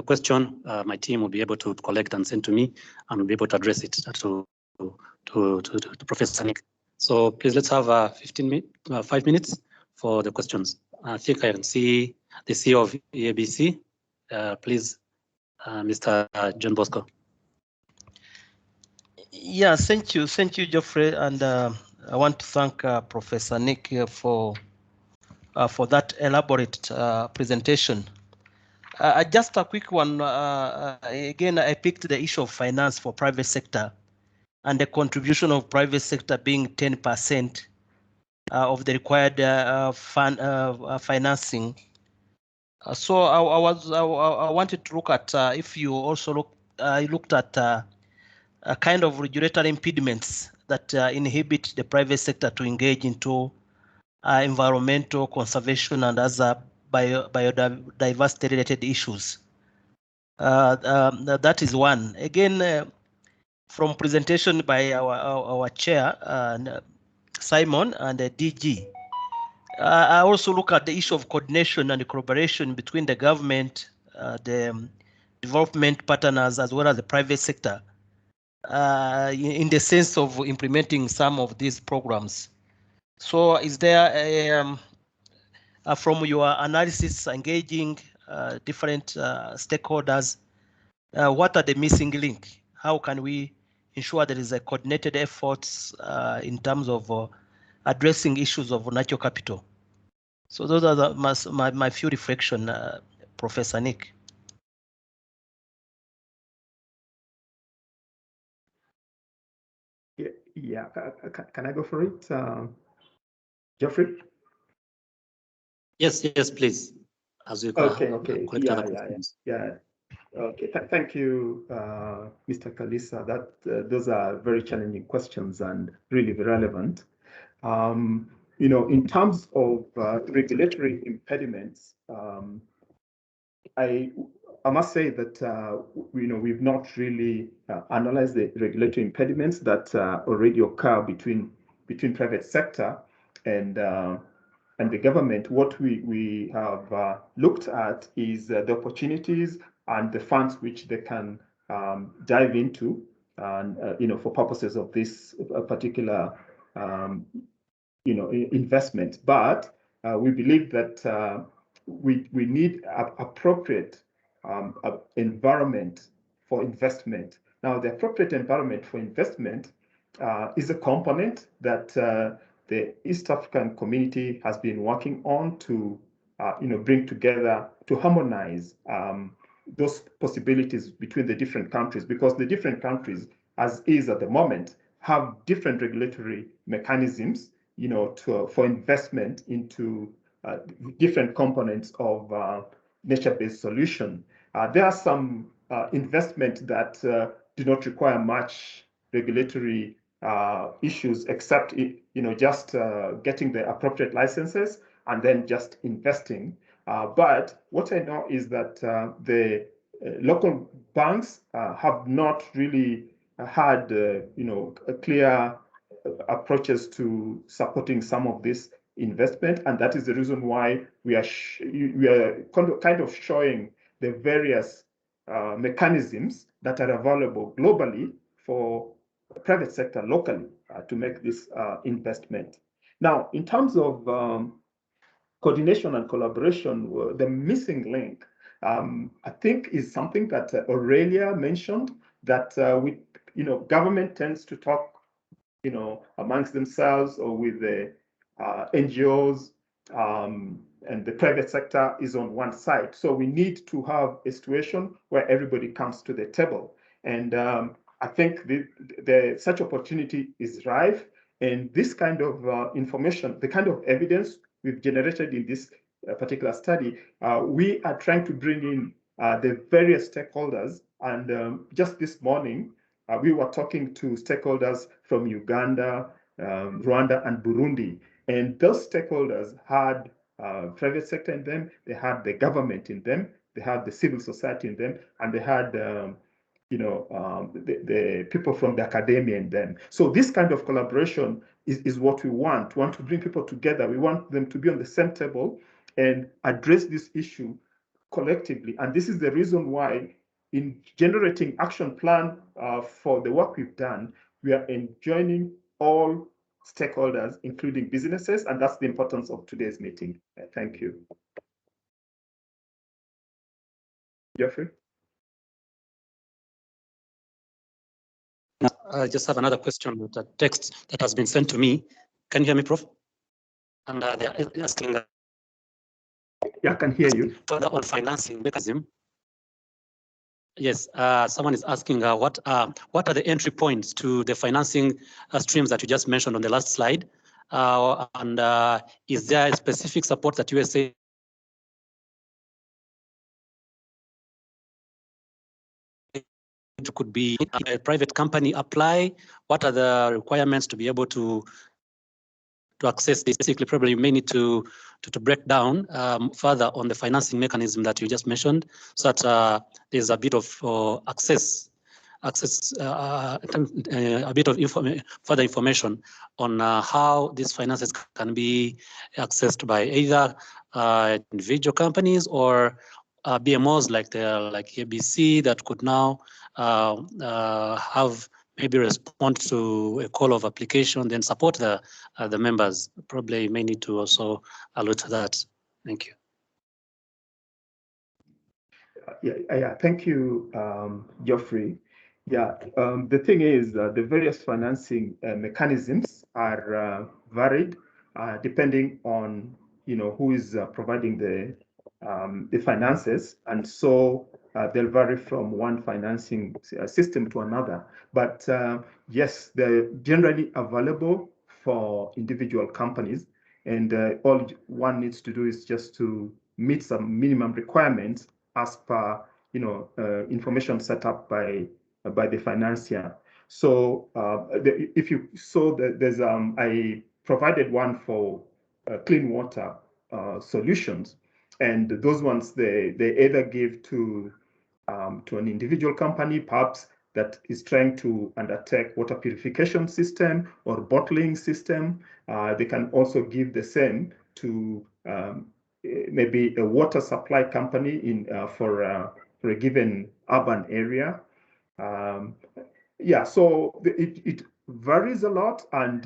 question. My team will be able to collect and send to me, and we'll be able to address it to Professor Nick. So please, let's have 5 minutes for the questions. I think I can see the CEO of EABC. Please, Mr. John Bosco. Yeah, thank you, Geoffrey, and I want to thank Professor Nick for that elaborate presentation. Just a quick one. Again, I picked the issue of finance for private sector, and the contribution of private sector being 10% of the required financing. So I wanted to look at if you also looked at a kind of regulatory impediments that inhibit the private sector to engage into environmental conservation and other biodiversity related issues. That is one. Again, from presentation by our chair, Simon and DG, I also look at the issue of coordination and collaboration between the government, the development partners, as well as the private sector, in the sense of implementing some of these programs. So is there from your analysis engaging different stakeholders, what are the missing link? How can we ensure there is a coordinated efforts in terms of addressing issues of natural capital? So those are my few reflections, Professor Nick. Yeah. Can I go for it, Geoffrey? Yes, please. As you Okay. Yeah. Okay. Thank you, Mr. Kalisa. Those are very challenging questions and really relevant. In terms of regulatory impediments, I must say that we've not really analyzed the regulatory impediments that already occur between private sector and the government. What we have looked at is the opportunities and the funds which they can dive into, and for purposes of this particular investment. But we believe that we need appropriate environment for investment. Now, the appropriate environment for investment is a component that the East African community has been working on to bring together, to harmonize those possibilities between the different countries, because the different countries, as is at the moment, have different regulatory mechanisms for investment into different components of nature-based solution. There are some investment that do not require much regulatory issues, except just getting the appropriate licenses and then just investing. But what I know is that the local banks have not really had clear approaches to supporting some of this investment, and that is the reason why we are kind of showing the various mechanisms that are available globally for private sector locally to make this investment. Now, in terms of coordination and collaboration, the missing link, I think, is something that Aurelia mentioned, that government tends to talk amongst themselves or with the NGOs, and the private sector is on one side. So we need to have a situation where everybody comes to the table. And I think such opportunity is rife. And this kind of information, the kind of evidence we've generated in this particular study, we are trying to bring in the various stakeholders. And just this morning, we were talking to stakeholders from Uganda, Rwanda, and Burundi. And those stakeholders had private sector in them, they had the government in them, they had the civil society in them, and they had the people from the academia in them. So this kind of collaboration is what we want. We want to bring people together. We want them to be on the same table and address this issue collectively. And this is the reason why in generating action plan for the work we've done, we are enjoining all stakeholders, including businesses, and that's the importance of today's meeting. Thank you. Geoffrey? I just have another question with a text that has been sent to me. Can you hear me, Prof? And they're asking Yeah, I can hear you. further on financing mechanism. Yes, someone is asking what are the entry points to the financing streams that you just mentioned on the last slide? And is there a specific support that USA could be a private company apply? What are the requirements to be able to access this? Basically, probably you may need to break down further on the financing mechanism that you just mentioned, so that there's a bit of access, a bit of further information on how these finances can be accessed by either individual companies or BMOs like ABC that could now have maybe respond to a call of application, then support the members. Probably may need to also allude to that. Thank you. Yeah, thank you, Geoffrey. Yeah, the thing is, the various financing mechanisms are varied depending on who is providing the finances, and so they'll vary from one financing system to another. But yes, they're generally available for individual companies, and all one needs to do is just to meet some minimum requirements as per information set up by the financier. So if you saw that there's I provided one for clean water solutions, and those ones they either give to an individual company perhaps that is trying to undertake water purification system or bottling system. They can also give the same to maybe a water supply company in for a given urban area. Yeah, so it varies a lot, and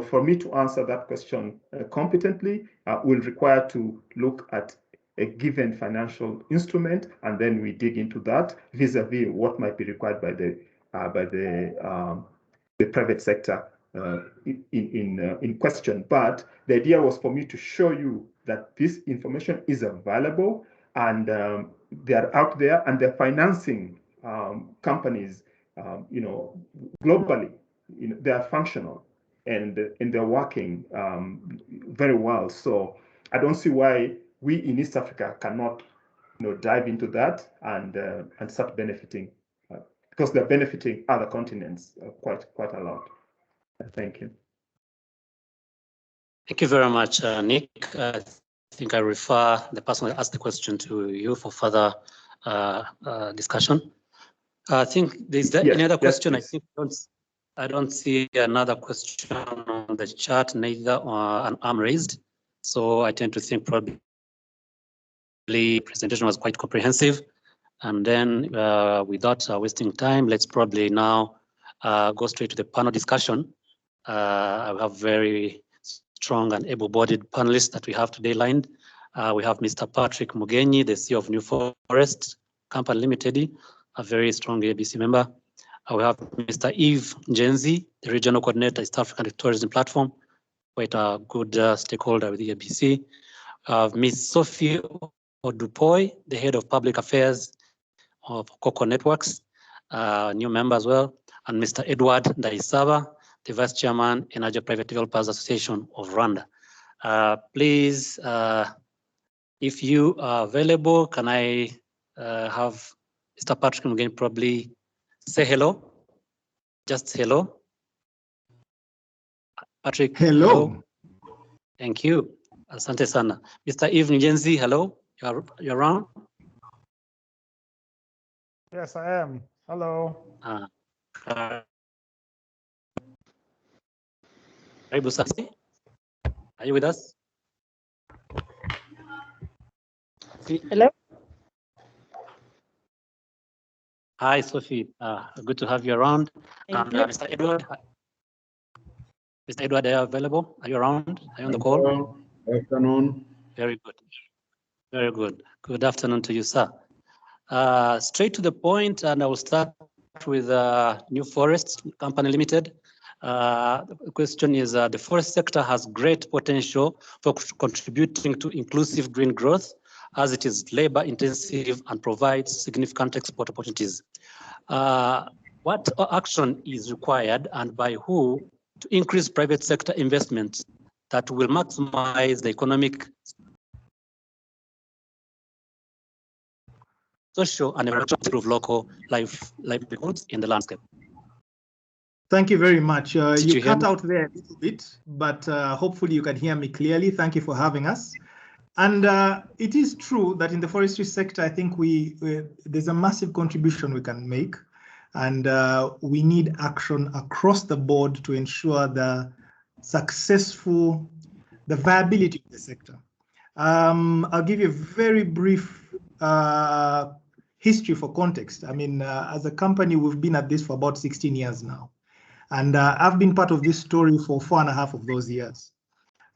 for me to answer that question competently, will require to look at a given financial instrument, and then we dig into that vis-a-vis what might be required by the private sector in question. But the idea was for me to show you that this information is available, and they are out there, and they're financing companies, globally. They are functional, and they're working very well. So I don't see why we in East Africa cannot, dive into that and start benefiting, because they're benefiting other continents quite a lot. Thank you. Thank you very much, Nick. I think I refer the person who asked the question to you for further discussion. I think is there any other question? Yes. I think I don't see another question on the chat, neither an arm raised. So I tend to think probably the presentation was quite comprehensive. And then without wasting time, let's probably now go straight to the panel discussion. I have very strong and able-bodied panelists that we have today lined. We have Mr. Patrick Mugenyi, the CEO of New Forest Company Limited, a very strong ABC member. We have Mr. Yves Njenzi, the Regional Coordinator, East African Tourism Platform, quite a good stakeholder with the ABC. Ms. Sophie Odupoy, the Head of Public Affairs of Coco Networks, new member as well. And Mr. Edward Ndaisaba, the Vice Chairman, Energy Private Developers Association of Rwanda. Please, if you are available, can I have Mr. Patrick again probably say hello? Just hello. Patrick. Hello. Thank you. Asante sana. Mr. Yves Njenzi, hello. You're around? Yes, I am. Hello. Karibu Sasi. Are you with us? Hello. Hi, Sophie. Good to have you around. Thank And you. Mr. Edward. Mr. Edward, are you available? Are you around? Are you on the call? Good afternoon. Very good. Very good. Good afternoon to you, sir. Straight to the point, and I will start with New Forests Company Limited. The question is, the forest sector has great potential for contributing to inclusive green growth, as it is labor intensive and provides significant export opportunities. What action is required and by who to increase private sector investment that will maximize the economic, social, and environmental improve local livelihoods in the landscape? Thank you very much. Did You you hear cut me? out there a little bit, but hopefully you can hear me clearly. Thank you for having us. And it is true that in the forestry sector, I think there's a massive contribution we can make, and we need action across the board to ensure the viability of the sector. I'll give you a very brief history for context. I mean, as a company, we've been at this for about 16 years now. And I've been part of this story for 4.5 of those years.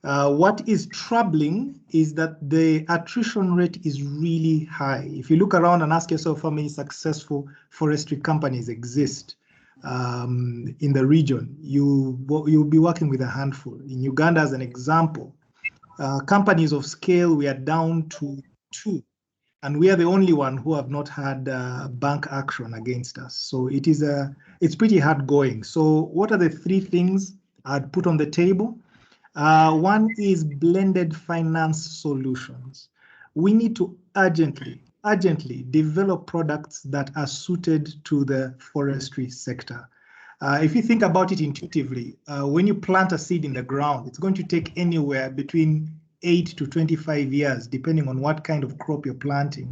What is troubling is that the attrition rate is really high. If you look around and ask yourself how many successful forestry companies exist in the region, you'll be working with a handful. In Uganda, as an example, companies of scale, we are down to 2. And we are the only one who have not had bank action against us. So it's pretty hard going. So what are the 3 things I'd put on the table? One is blended finance solutions. We need to urgently develop products that are suited to the forestry sector. If you think about it intuitively, when you plant a seed in the ground, it's going to take anywhere between 8 to 25 years, depending on what kind of crop you're planting,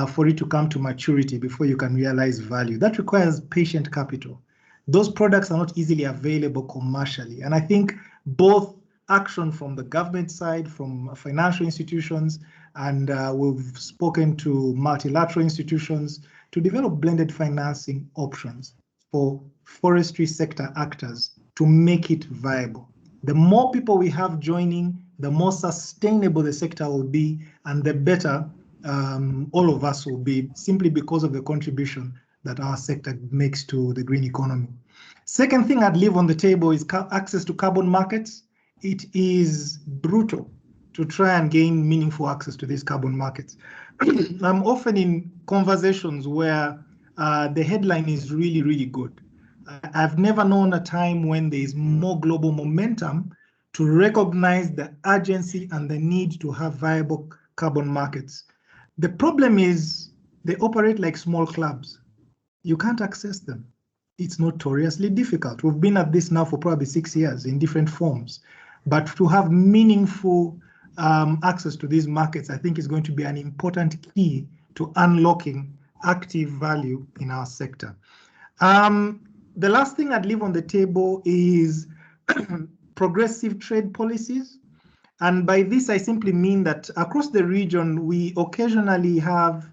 for it to come to maturity before you can realize value. That requires patient capital. Those products are not easily available commercially. And I think both action from the government side, from financial institutions, and we've spoken to multilateral institutions to develop blended financing options for forestry sector actors to make it viable. The more people we have joining, the more sustainable the sector will be, and the better all of us will be, simply because of the contribution that our sector makes to the green economy. Second thing I'd leave on the table is access to carbon markets. It is brutal to try and gain meaningful access to these carbon markets. I'm often in conversations where the headline is really, really good. I've never known a time when there is more global momentum to recognize the urgency and the need to have viable carbon markets. The problem is they operate like small clubs. You can't access them. It's notoriously difficult. We've been at this now for probably 6 years in different forms. But to have meaningful access to these markets, I think is going to be an important key to unlocking active value in our sector. The last thing I'd leave on the table is progressive trade policies. And by this, I simply mean that across the region, we occasionally have,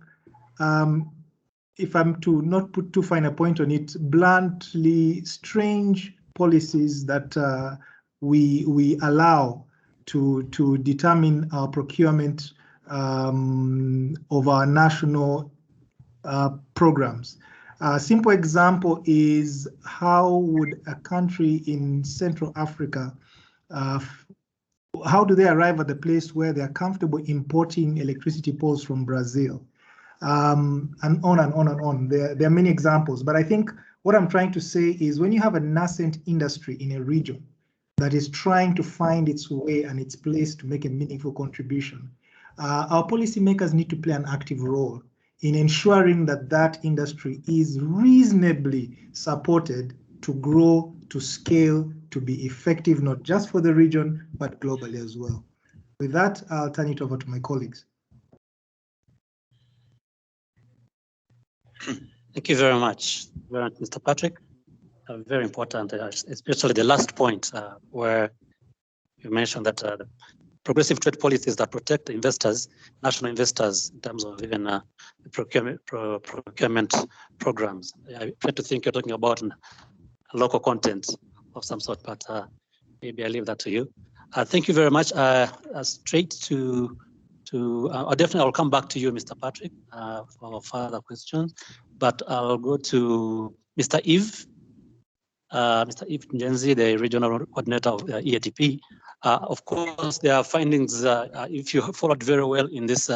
if I'm to not put too fine a point on it, bluntly strange policies that we allow to determine our procurement of our national programs. A simple example is how would a country in Central Africa, how do they arrive at the place where they are comfortable importing electricity poles from Brazil? And on and on and on. There are many examples, but I think what I'm trying to say is when you have a nascent industry in a region that is trying to find its way and its place to make a meaningful contribution, our policymakers need to play an active role in ensuring that that industry is reasonably supported to grow, to scale, to be effective, not just for the region, but globally as well. With that, I'll turn it over to my colleagues. Thank you very much, Mr. Patrick. very important, especially the last point where you mentioned that the progressive trade policies that protect investors, national investors, in terms of even procurement programs. I try to think you're talking about local content of some sort, but maybe I leave that to you. Thank you very much. Straight to definitely I'll come back to you, Mr. Patrick, for further questions, but I'll go to Mr. Eve. Mr. Eve Njenzi, the regional coordinator of EATP. Of course, there are findings. If you followed very well in this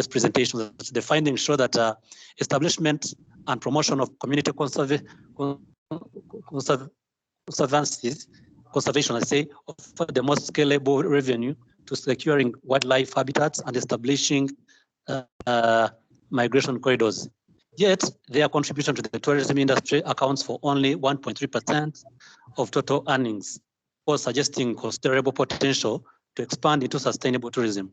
presentation, the findings show that establishment and promotion of community conservation, I say, offer the most scalable revenue to securing wildlife habitats and establishing migration corridors. Yet, their contribution to the tourism industry accounts for only 1.3% of total earnings, or suggesting considerable potential to expand into sustainable tourism.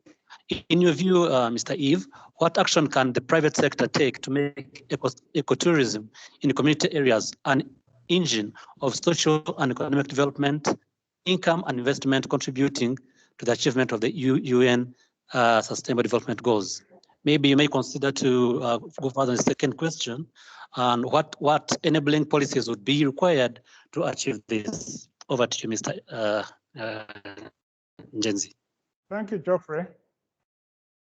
In your view, Mr. Eve, what action can the private sector take to make ecotourism in community areas an engine of social and economic development, income and investment contributing to the achievement of the UN Sustainable Development Goals? Maybe you may consider to go further on the second question, and what enabling policies would be required to achieve this? Over to you, Mr. Njenzi. Thank you, Geoffrey.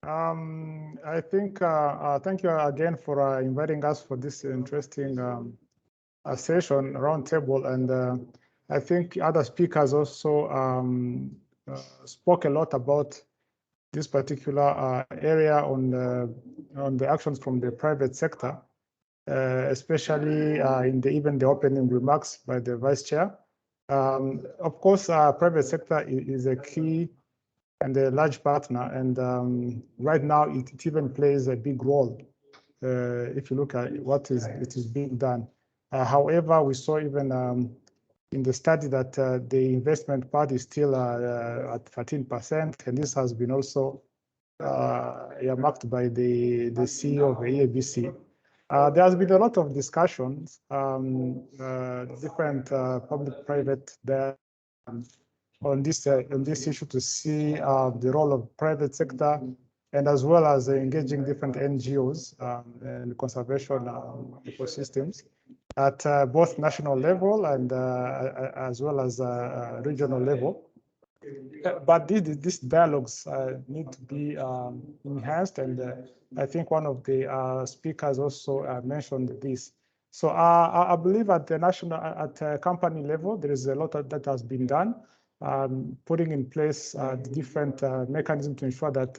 I think, thank you again for inviting us for this interesting session, roundtable, and I think other speakers also spoke a lot about this particular area on the actions from the private sector, especially in even the opening remarks by the Vice Chair. Of course, private sector is a key and a large partner, and right now it even plays a big role if you look at what it is being done. However, we saw even in the study that the investment part is still at 13%, and this has been also marked by the CEO of the EABC. There has been a lot of discussions, different public-private on this issue to see the role of private sector, and as well as engaging different NGOs and conservation ecosystems at both national level and as well as regional level. But these dialogues need to be enhanced, and I think one of the speakers also mentioned this. So I believe at the national, at company level, there is a lot that has been done, putting in place the different mechanisms to ensure that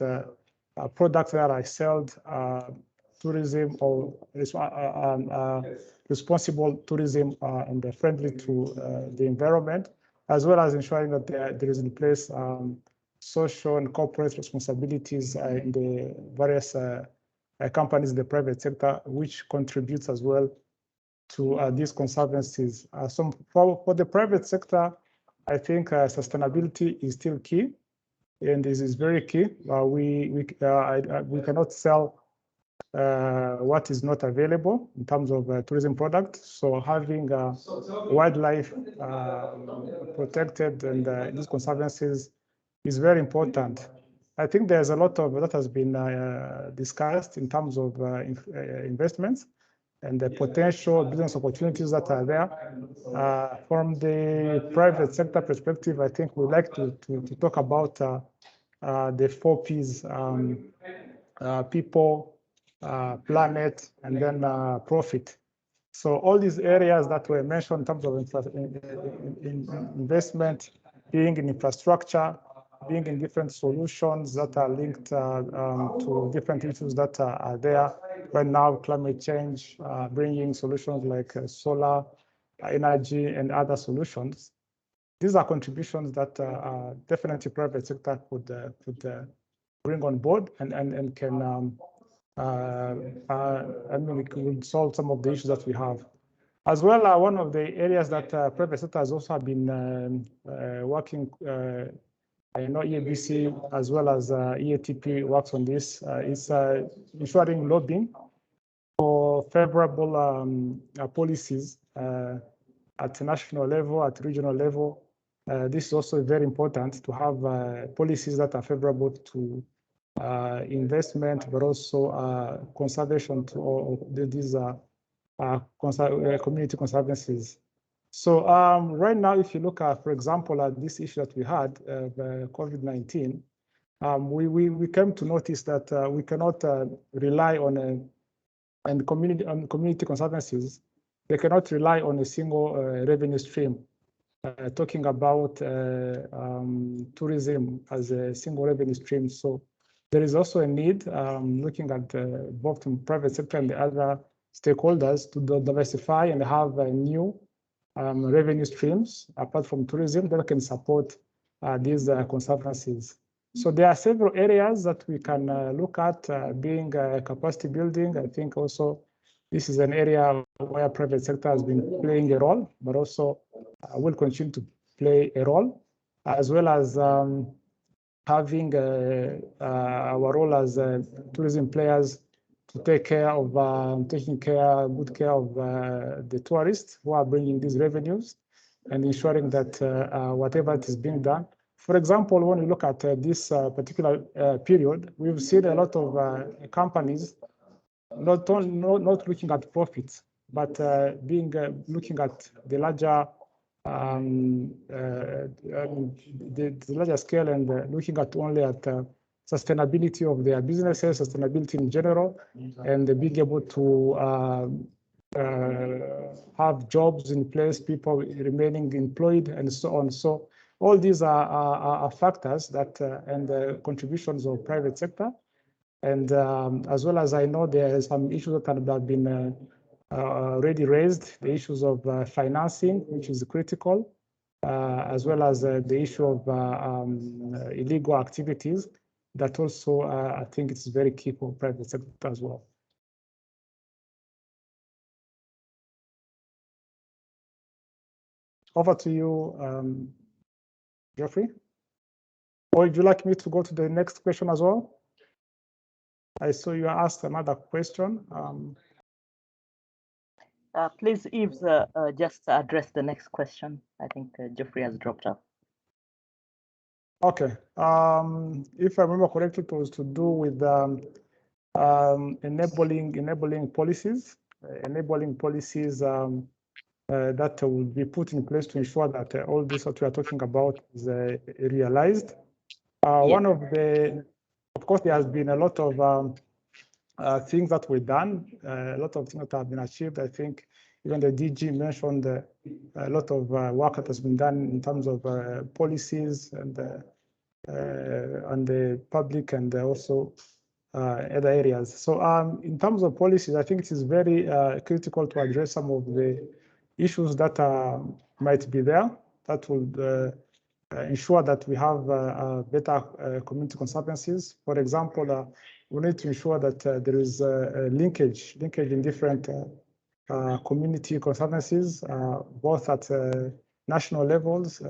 products that are sold, tourism or responsible tourism and friendly to the environment, as well as ensuring that there is in place social and corporate responsibilities in the various companies in the private sector, which contributes as well to these conservancies. So for the private sector, I think sustainability is still key, and this is very key. We cannot sell what is not available in terms of tourism products. So having wildlife protected and these conservancies is very important. I think there's a lot of that has been discussed in terms of investments and the potential business opportunities that are there. From the private sector perspective, I think we'd like to talk about the 4 Ps, people, planet, and then profit. So all these areas that were mentioned in terms of investment, being in infrastructure, being in different solutions that are linked to different issues that are there right now, climate change, bringing solutions like solar energy and other solutions. These are contributions that definitely private sector could bring on board and can it could solve some of the issues that we have. As well, one of the areas that private sector has also been working, I know EABC as well as EATP works on this, is ensuring lobbying for favorable policies at national level, at regional level. This is also very important to have policies that are favorable to investment, but also conservation to these community conservancies. So right now, if you look at, for example, at this issue that we had, COVID-19, we came to notice that we cannot rely on community conservancies. They cannot rely on a single revenue stream. Talking about tourism as a single revenue stream. So there is also a need, looking at both the private sector and the other stakeholders, to diversify and have new revenue streams apart from tourism that can support these conservancies. So there are several areas that we can look at, being capacity building. I think also this is an area where private sector has been playing a role, but also will continue to play a role, as well as having our role as tourism players to take care of, good care of the tourists who are bringing these revenues, and ensuring that whatever is being done. For example, when we look at this particular period, we've seen a lot of companies not looking at profits, but looking at the larger the larger scale, and looking at only at sustainability of their businesses, sustainability in general, and being able to have jobs in place, people remaining employed, and so on. So all these are factors that and the contributions of private sector. And as well as I know there are some issues that have been already raised, the issues of financing, which is critical, as well as the issue of illegal activities, that also I think it's very key for private sector as well. Over to you, Geoffrey. Or would you like me to go to the next question as well? I saw you asked another question. Please, Yves, just address the next question. I think Geoffrey has dropped off. Okay. If I remember correctly, it was to do with enabling policies that will be put in place to ensure that all this what we are talking about is realized. One of the, of course, there has been a lot of things that were done, a lot of things that have been achieved. I think even the DG mentioned a lot of work that has been done in terms of policies and the public, and also other areas. So in terms of policies, I think it is very critical to address some of the issues that might be there that will ensure that we have better community conservancies. For example, we need to ensure that there is a linkage in different community conservancies, both at national levels,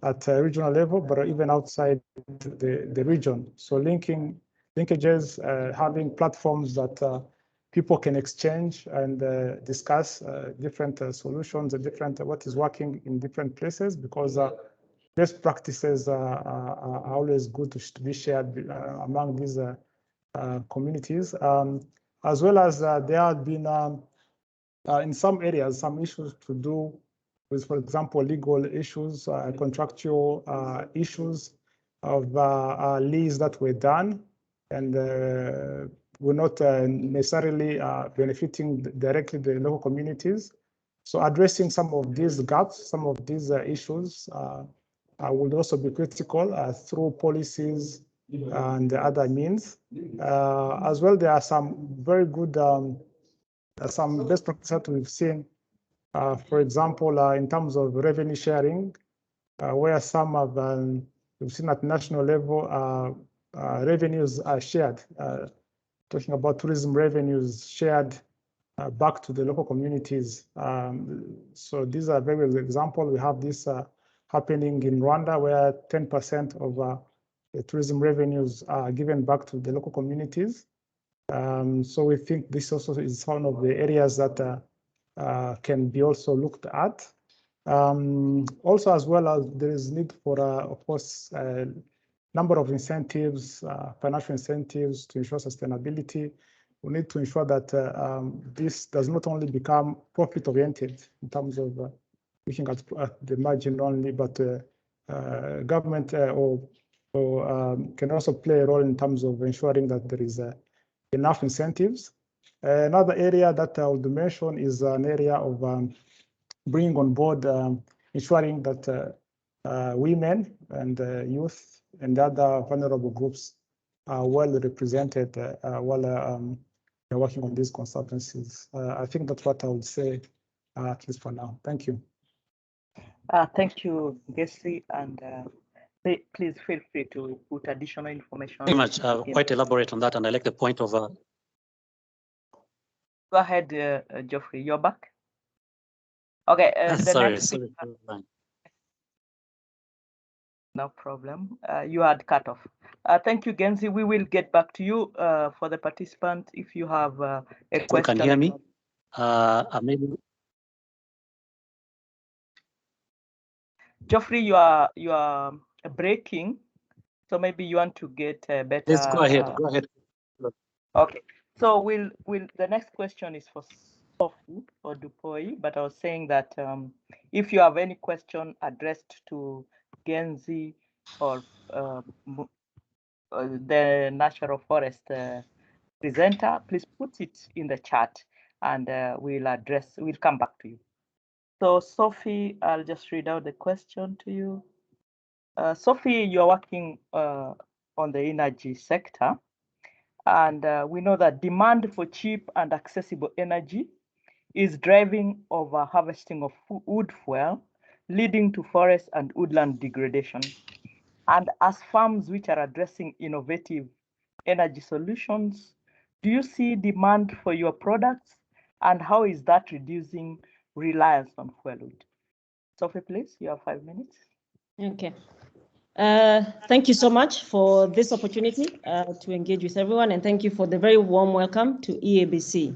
at regional level, but even outside the region. So linkages, having platforms that people can exchange and discuss different solutions and different what is working in different places, because best practices are always good to be shared among these communities, as well as there have been in some areas some issues to do with, for example, legal issues, contractual issues of lease that were done and were not necessarily benefiting directly the local communities. So addressing some of these gaps, some of these issues would also be critical through policies and other means. As well, there are some very good, some best practices that we've seen, for example, in terms of revenue sharing, where some have, we've seen at national level, revenues are shared, talking about tourism revenues shared back to the local communities. So these are very good examples. We have this happening in Rwanda, where 10% of the tourism revenues are given back to the local communities. So we think this also is one of the areas that can be also looked at. Also, as well as there is need for, of course, a number of incentives, financial incentives to ensure sustainability. We need to ensure that this does not only become profit-oriented in terms of looking at the margin only, but government can also play a role in terms of ensuring that there is enough incentives. Another area that I would mention is an area of bringing on board, ensuring that women and youth and other vulnerable groups are well represented while they're working on these consultancies. I think that's what I would say, at least for now. Thank you. Thank you, Gessi, and please feel free to put additional information. Very much, quite elaborate on that, and I like the point of. Go ahead, Geoffrey, you're back. Okay, sorry. No problem. You had cut off. Thank you, Genzi. We will get back to you for the participant if you have a question. You can hear me? Maybe. Geoffrey, you are breaking, so maybe you want to get a better. Let's go ahead. Go ahead. Okay. So the next question is for Sophie or Dupoi, but I was saying that if you have any question addressed to Genzi or the Natural Forest presenter, please put it in the chat and we'll come back to you. So Sophie, I'll just read out the question to you. Sophie, you're working on the energy sector, and we know that demand for cheap and accessible energy is driving over harvesting of wood fuel, leading to forest and woodland degradation. And as farms which are addressing innovative energy solutions, do you see demand for your products, and how is that reducing reliance on fuel wood? Sophie, please, you have 5 minutes. Okay. Thank you so much for this opportunity to engage with everyone, and thank you for the very warm welcome to EABC.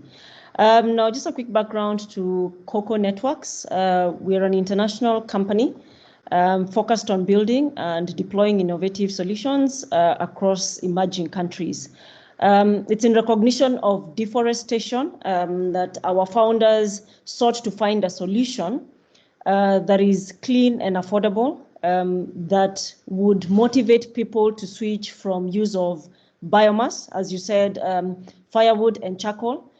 Now, just a quick background to Cocoa Networks. We are an international company focused on building and deploying innovative solutions across emerging countries. It's in recognition of deforestation that our founders sought to find a solution that is clean and affordable, that would motivate people to switch from use of biomass, as you said, firewood and charcoal,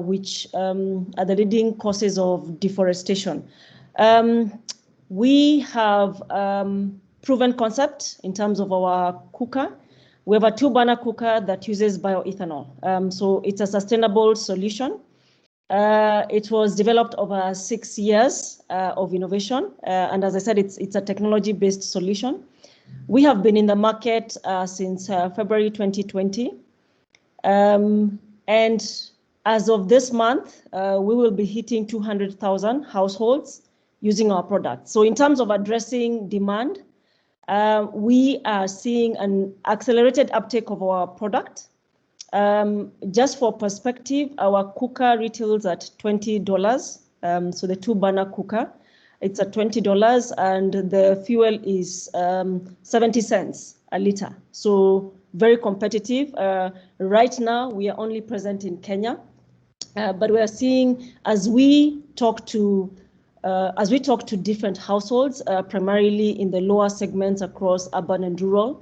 which are the leading causes of deforestation. We have proven concept in terms of our cooker. We have a 2-burner cooker that uses bioethanol. So it's a sustainable solution. It was developed over 6 years of innovation. And as I said, it's a technology-based solution. We have been in the market since February 2020. And as of this month, we will be hitting 200,000 households using our product. So in terms of addressing demand, we are seeing an accelerated uptake of our product. Just for perspective, our cooker retails at $20. So the 2-burner cooker, it's at $20, and the fuel is 70 cents a liter. So very competitive. Right now, we are only present in Kenya, but we are seeing as we talk to different households, primarily in the lower segments across urban and rural,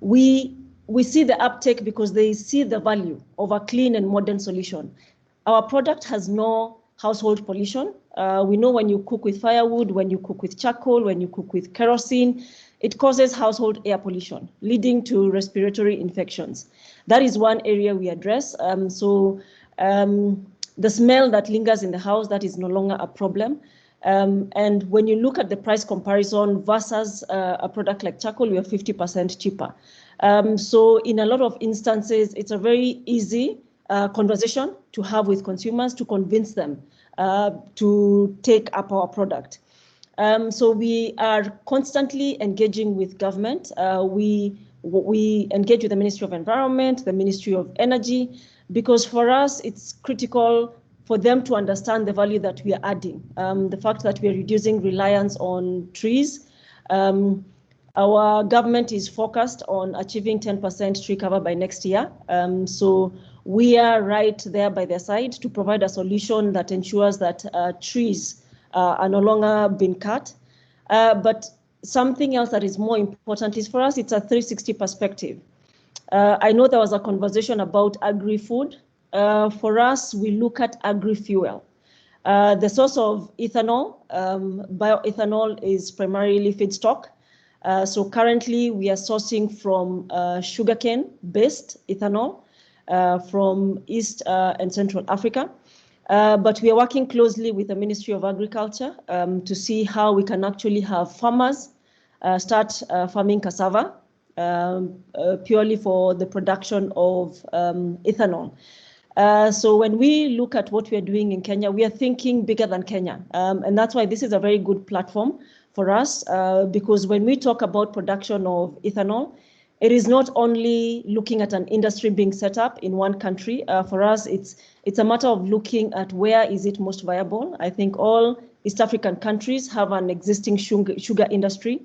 we see the uptake because they see the value of a clean and modern solution. Our product has no household pollution. We know when you cook with firewood, when you cook with charcoal, when you cook with kerosene, it causes household air pollution, leading to respiratory infections. That is one area we address. The smell that lingers in the house, that is no longer a problem. And when you look at the price comparison versus a product like charcoal, we are 50% cheaper. So in a lot of instances, it's a very easy conversation to have with consumers to convince them to take up our product. So we are constantly engaging with government. We engage with the Ministry of Environment, the Ministry of Energy, because for us, it's critical for them to understand the value that we are adding, the fact that we are reducing reliance on trees. Our government is focused on achieving 10% tree cover by next year. So we are right there by their side to provide a solution that ensures that trees are no longer being cut. But something else that is more important is for us, it's a 360 perspective. I know there was a conversation about agri-food. For us, we look at agri-fuel. The source of ethanol, bioethanol, is primarily feedstock. So currently we are sourcing from sugarcane-based ethanol from East and Central Africa. But we are working closely with the Ministry of Agriculture to see how we can actually have farmers start farming cassava purely for the production of ethanol. So when we look at what we are doing in Kenya, we are thinking bigger than Kenya. And that's why this is a very good platform for us, because when we talk about production of ethanol, it is not only looking at an industry being set up in one country. For us, it's a matter of looking at where is it most viable. I think all East African countries have an existing sugar industry.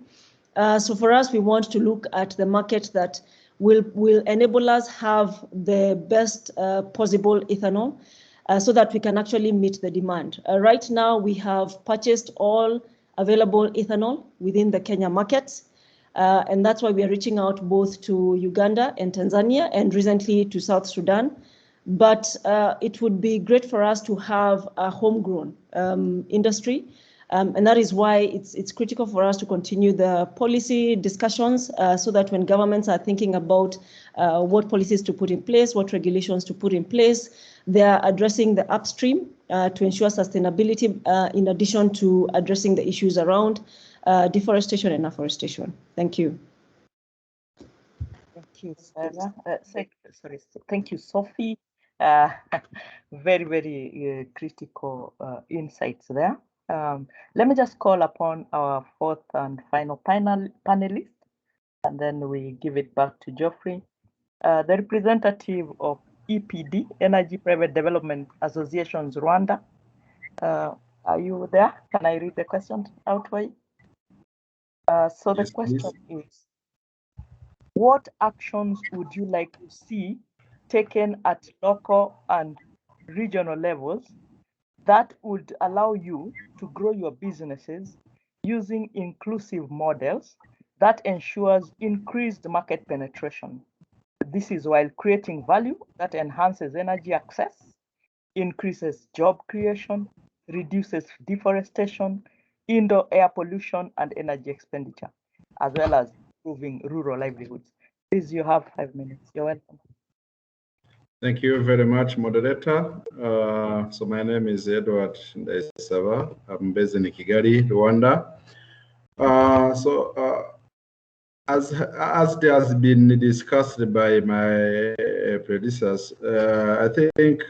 So for us, we want to look at the market that will enable us have the best possible ethanol so that we can actually meet the demand. Right now, we have purchased all available ethanol within the Kenya markets. And that's why we are reaching out both to Uganda and Tanzania and recently to South Sudan. But it would be great for us to have a homegrown industry. And that is why it's critical for us to continue the policy discussions so that when governments are thinking about what policies to put in place, what regulations to put in place, they are addressing the upstream to ensure sustainability in addition to addressing the issues around deforestation and afforestation. Thank you. Thank you, Sarah. Thank you, Sophie. Very, very critical insights there. Let me just call upon our fourth and final panelist, and then we give it back to Geoffrey. The representative of EPD, Energy Private Development Associations Rwanda. Are you there? Can I read the question out for you? So the question is, what actions would you like to see taken at local and regional levels that would allow you to grow your businesses using inclusive models that ensures increased market penetration? This is while creating value that enhances energy access, increases job creation, reduces deforestation, indoor air pollution, and energy expenditure, as well as improving rural livelihoods. Please, you have 5 minutes. You're welcome. Thank you very much, moderator. So my name is Edward Ndaisaba. I'm based in Kigali, Rwanda. As it has been discussed by my predecessors, I think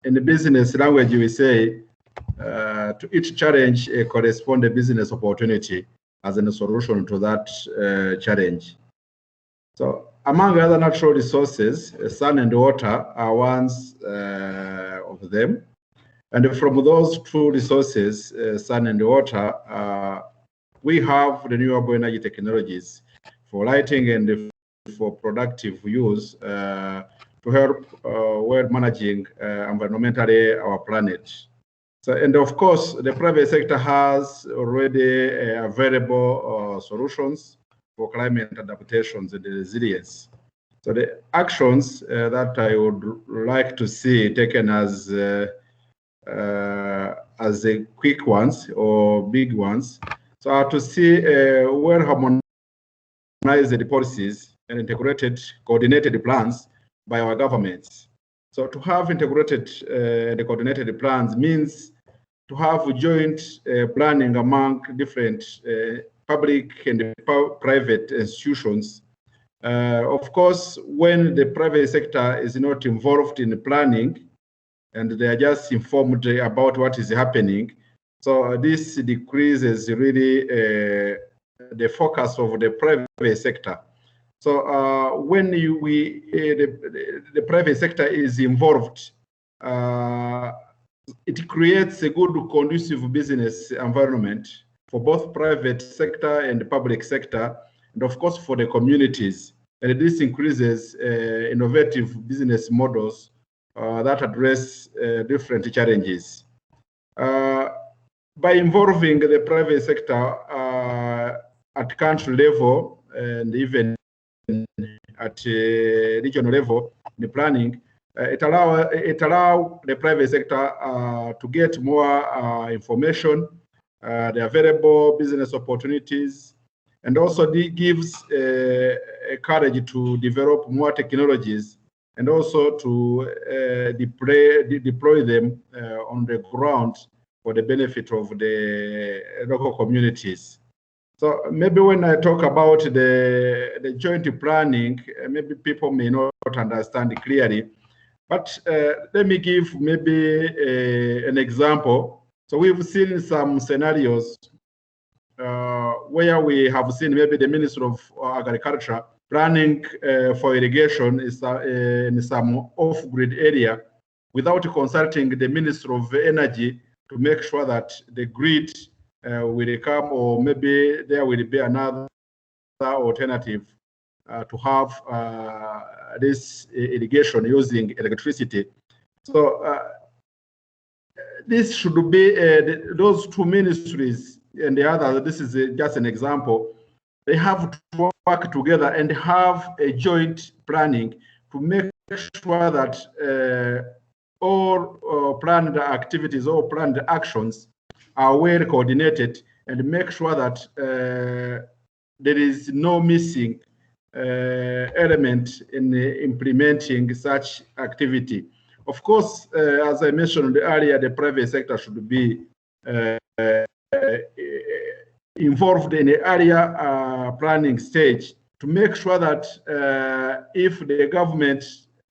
in the business language we say to each challenge corresponds a business opportunity as a solution to that challenge. So among other natural resources, sun and water are ones of them. And from those two resources, sun and water, we have renewable energy technologies for lighting and for productive use to help well managing environmentally our planet. So, and of course, the private sector has already available solutions for climate adaptations and resilience. So the actions that I would like to see taken as the quick ones or big ones, so are to see well harmonized policies and integrated, coordinated plans by our governments. So to have integrated and coordinated plans means to have joint planning among different public and private institutions. Of course, when the private sector is not involved in planning and they are just informed about what is happening, so this decreases really the focus of the private sector. So when the private sector is involved it creates a good conducive business environment for both private sector and the public sector, and of course for the communities. And this increases innovative business models that address different challenges. By involving the private sector at country level and even at regional level, the planning, it allow the private sector to get more information, the available business opportunities, and also gives a courage to develop more technologies and also to deploy them on the ground for the benefit of the local communities. So maybe when I talk about the joint planning, maybe people may not understand it clearly, but let me give maybe an example. So we've seen some scenarios where we have seen maybe the Ministry of Agriculture planning for irrigation is in some off-grid area without consulting the Ministry of Energy to make sure that the grid will come, or maybe there will be another alternative to have this irrigation using electricity. So this should be those two ministries and the other. This is just an example. They have to work together and have a joint planning to make sure that all planned activities or planned actions are well coordinated, and make sure that there is no missing element in implementing such activity. Of course, as I mentioned earlier, the private sector should be involved in the area planning stage to make sure that if the government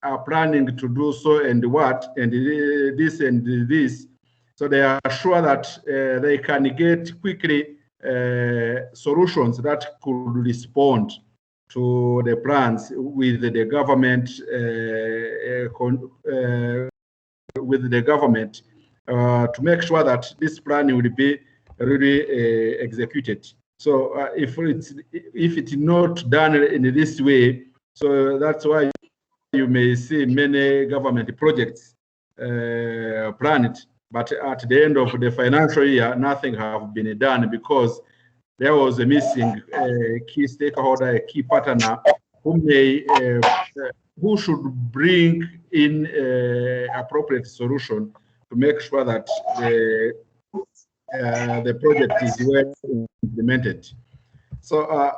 are planning to do so and what and this and this, so they are sure that they can get quickly solutions that could respond to the plans with the government to make sure that this plan will be really executed. So if it's not done in this way, so that's why you may see many government projects planned, but at the end of the financial year, nothing have been done because there was a missing key stakeholder, a key partner who should bring in appropriate solution to make sure that the project is well implemented. So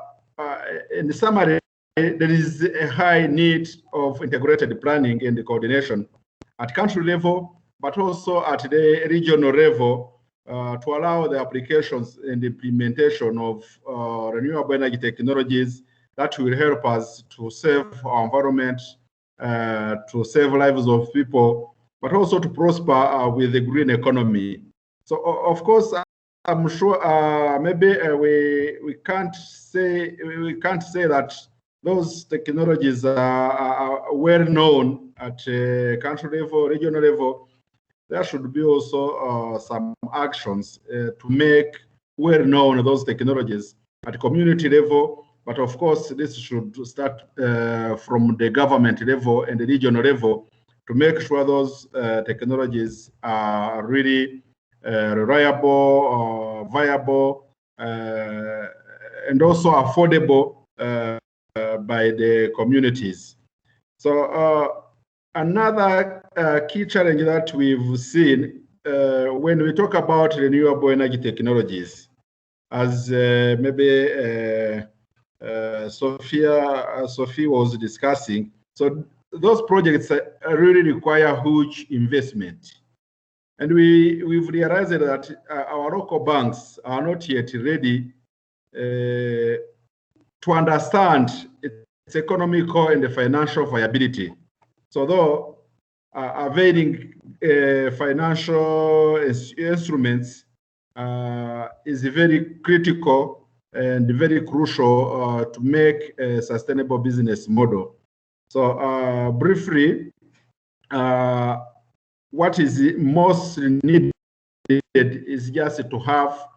in summary, there is a high need of integrated planning and coordination at country level, but also at the regional level to allow the applications and implementation of renewable energy technologies that will help us to save our environment, to save lives of people, but also to prosper with the green economy. So, of course, I'm sure maybe we can't say that those technologies are well known at country level, regional level. There should be also some actions to make well known those technologies at community level. But of course, this should start from the government level and the regional level to make sure those technologies are really reliable, viable, and also affordable by the communities. So another key challenge that we've seen when we talk about renewable energy technologies, as maybe Sophie was discussing, so those projects really require huge investment. And we've realized that our local banks are not yet ready to understand its economical and financial viability. So though availing financial instruments is very critical and very crucial to make a sustainable business model. So briefly, what is most needed is just to have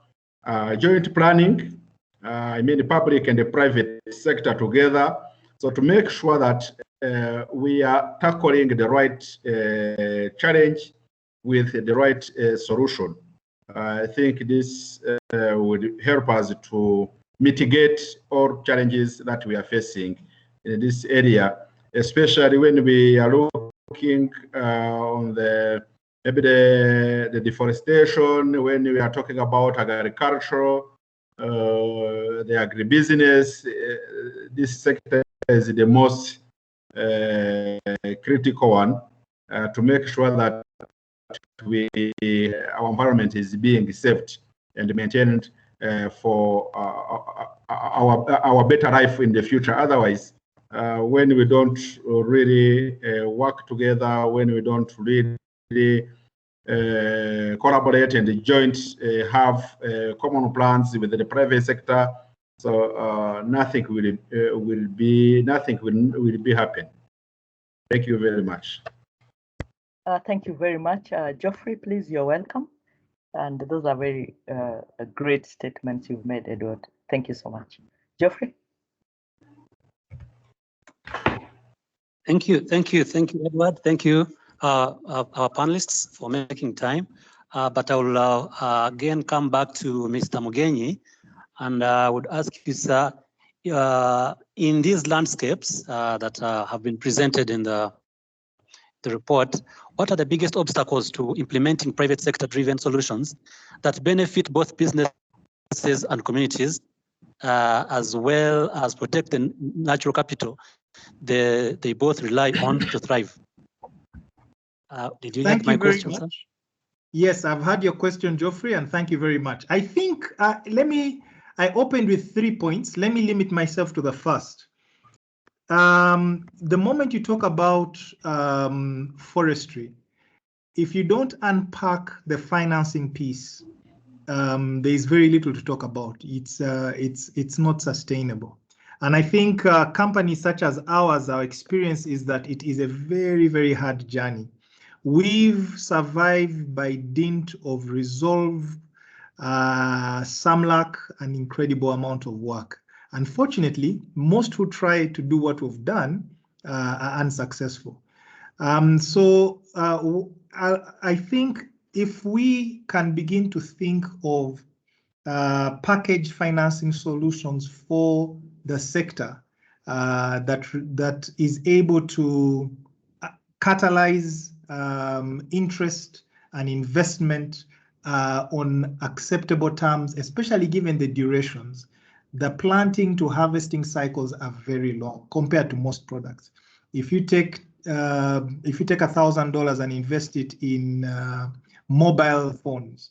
joint planning, I mean the public and the private sector together, so to make sure that we are tackling the right challenge with the right solution. I think this would help us to mitigate all challenges that we are facing in this area, especially when we are looking on maybe the deforestation, when we are talking about agriculture, the agribusiness. This sector is the most critical one to make sure that our environment is being saved and maintained for our better life in the future. Otherwise, when we don't really work together, when we don't really collaborate and joint have common plans with the private sector, so nothing will be happen. Thank you very much. Thank you very much. Geoffrey, please, you're welcome. And those are very great statements you've made, Edward. Thank you so much. Geoffrey? Thank you, Edward. Thank you, our panelists, for making time. But I will again come back to Mr. Mugenyi, and I would ask you, sir, in these landscapes that have been presented in the report, what are the biggest obstacles to implementing private sector-driven solutions that benefit both businesses and communities, as well as protect the natural capital they both rely on to thrive? Did you get my question, sir? Yes, I've heard your question, Geoffrey, and thank you very much. I think, I opened with 3 points. Let me limit myself to the first. The moment you talk about forestry, if you don't unpack the financing piece, there is very little to talk about. It's not sustainable. And I think companies such as ours, our experience is that it is a very, very hard journey. We've survived by dint of resolve, some luck, an incredible amount of work. Unfortunately, most who try to do what we've done are unsuccessful. So I think if we can begin to think of package financing solutions for the sector that is able to catalyze interest and investment on acceptable terms, especially given the durations. The planting to harvesting cycles are very long compared to most products. If you take $1,000 and invest it in mobile phones,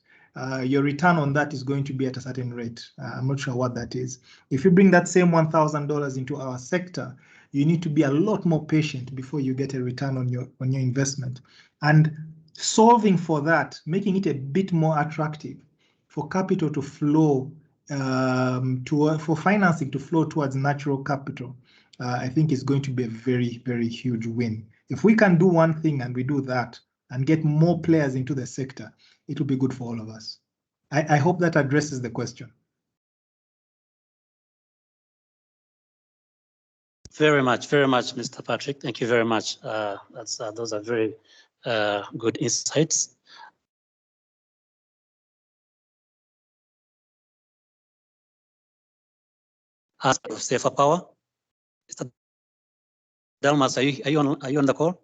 your return on that is going to be at a certain rate. I'm not sure what that is. If you bring that same $1,000 into our sector, you need to be a lot more patient before you get a return on your investment. And solving for that, making it a bit more attractive for capital to flow, for financing to flow towards natural capital, I think is going to be a very, very huge win. If we can do one thing and we do that and get more players into the sector, it will be good for all of us. I hope that addresses the question. Very much, Mr. Patrick. Thank you very much. Those are very good insights. Ask of Safer Power. Mr. Dalmas, are you on the call?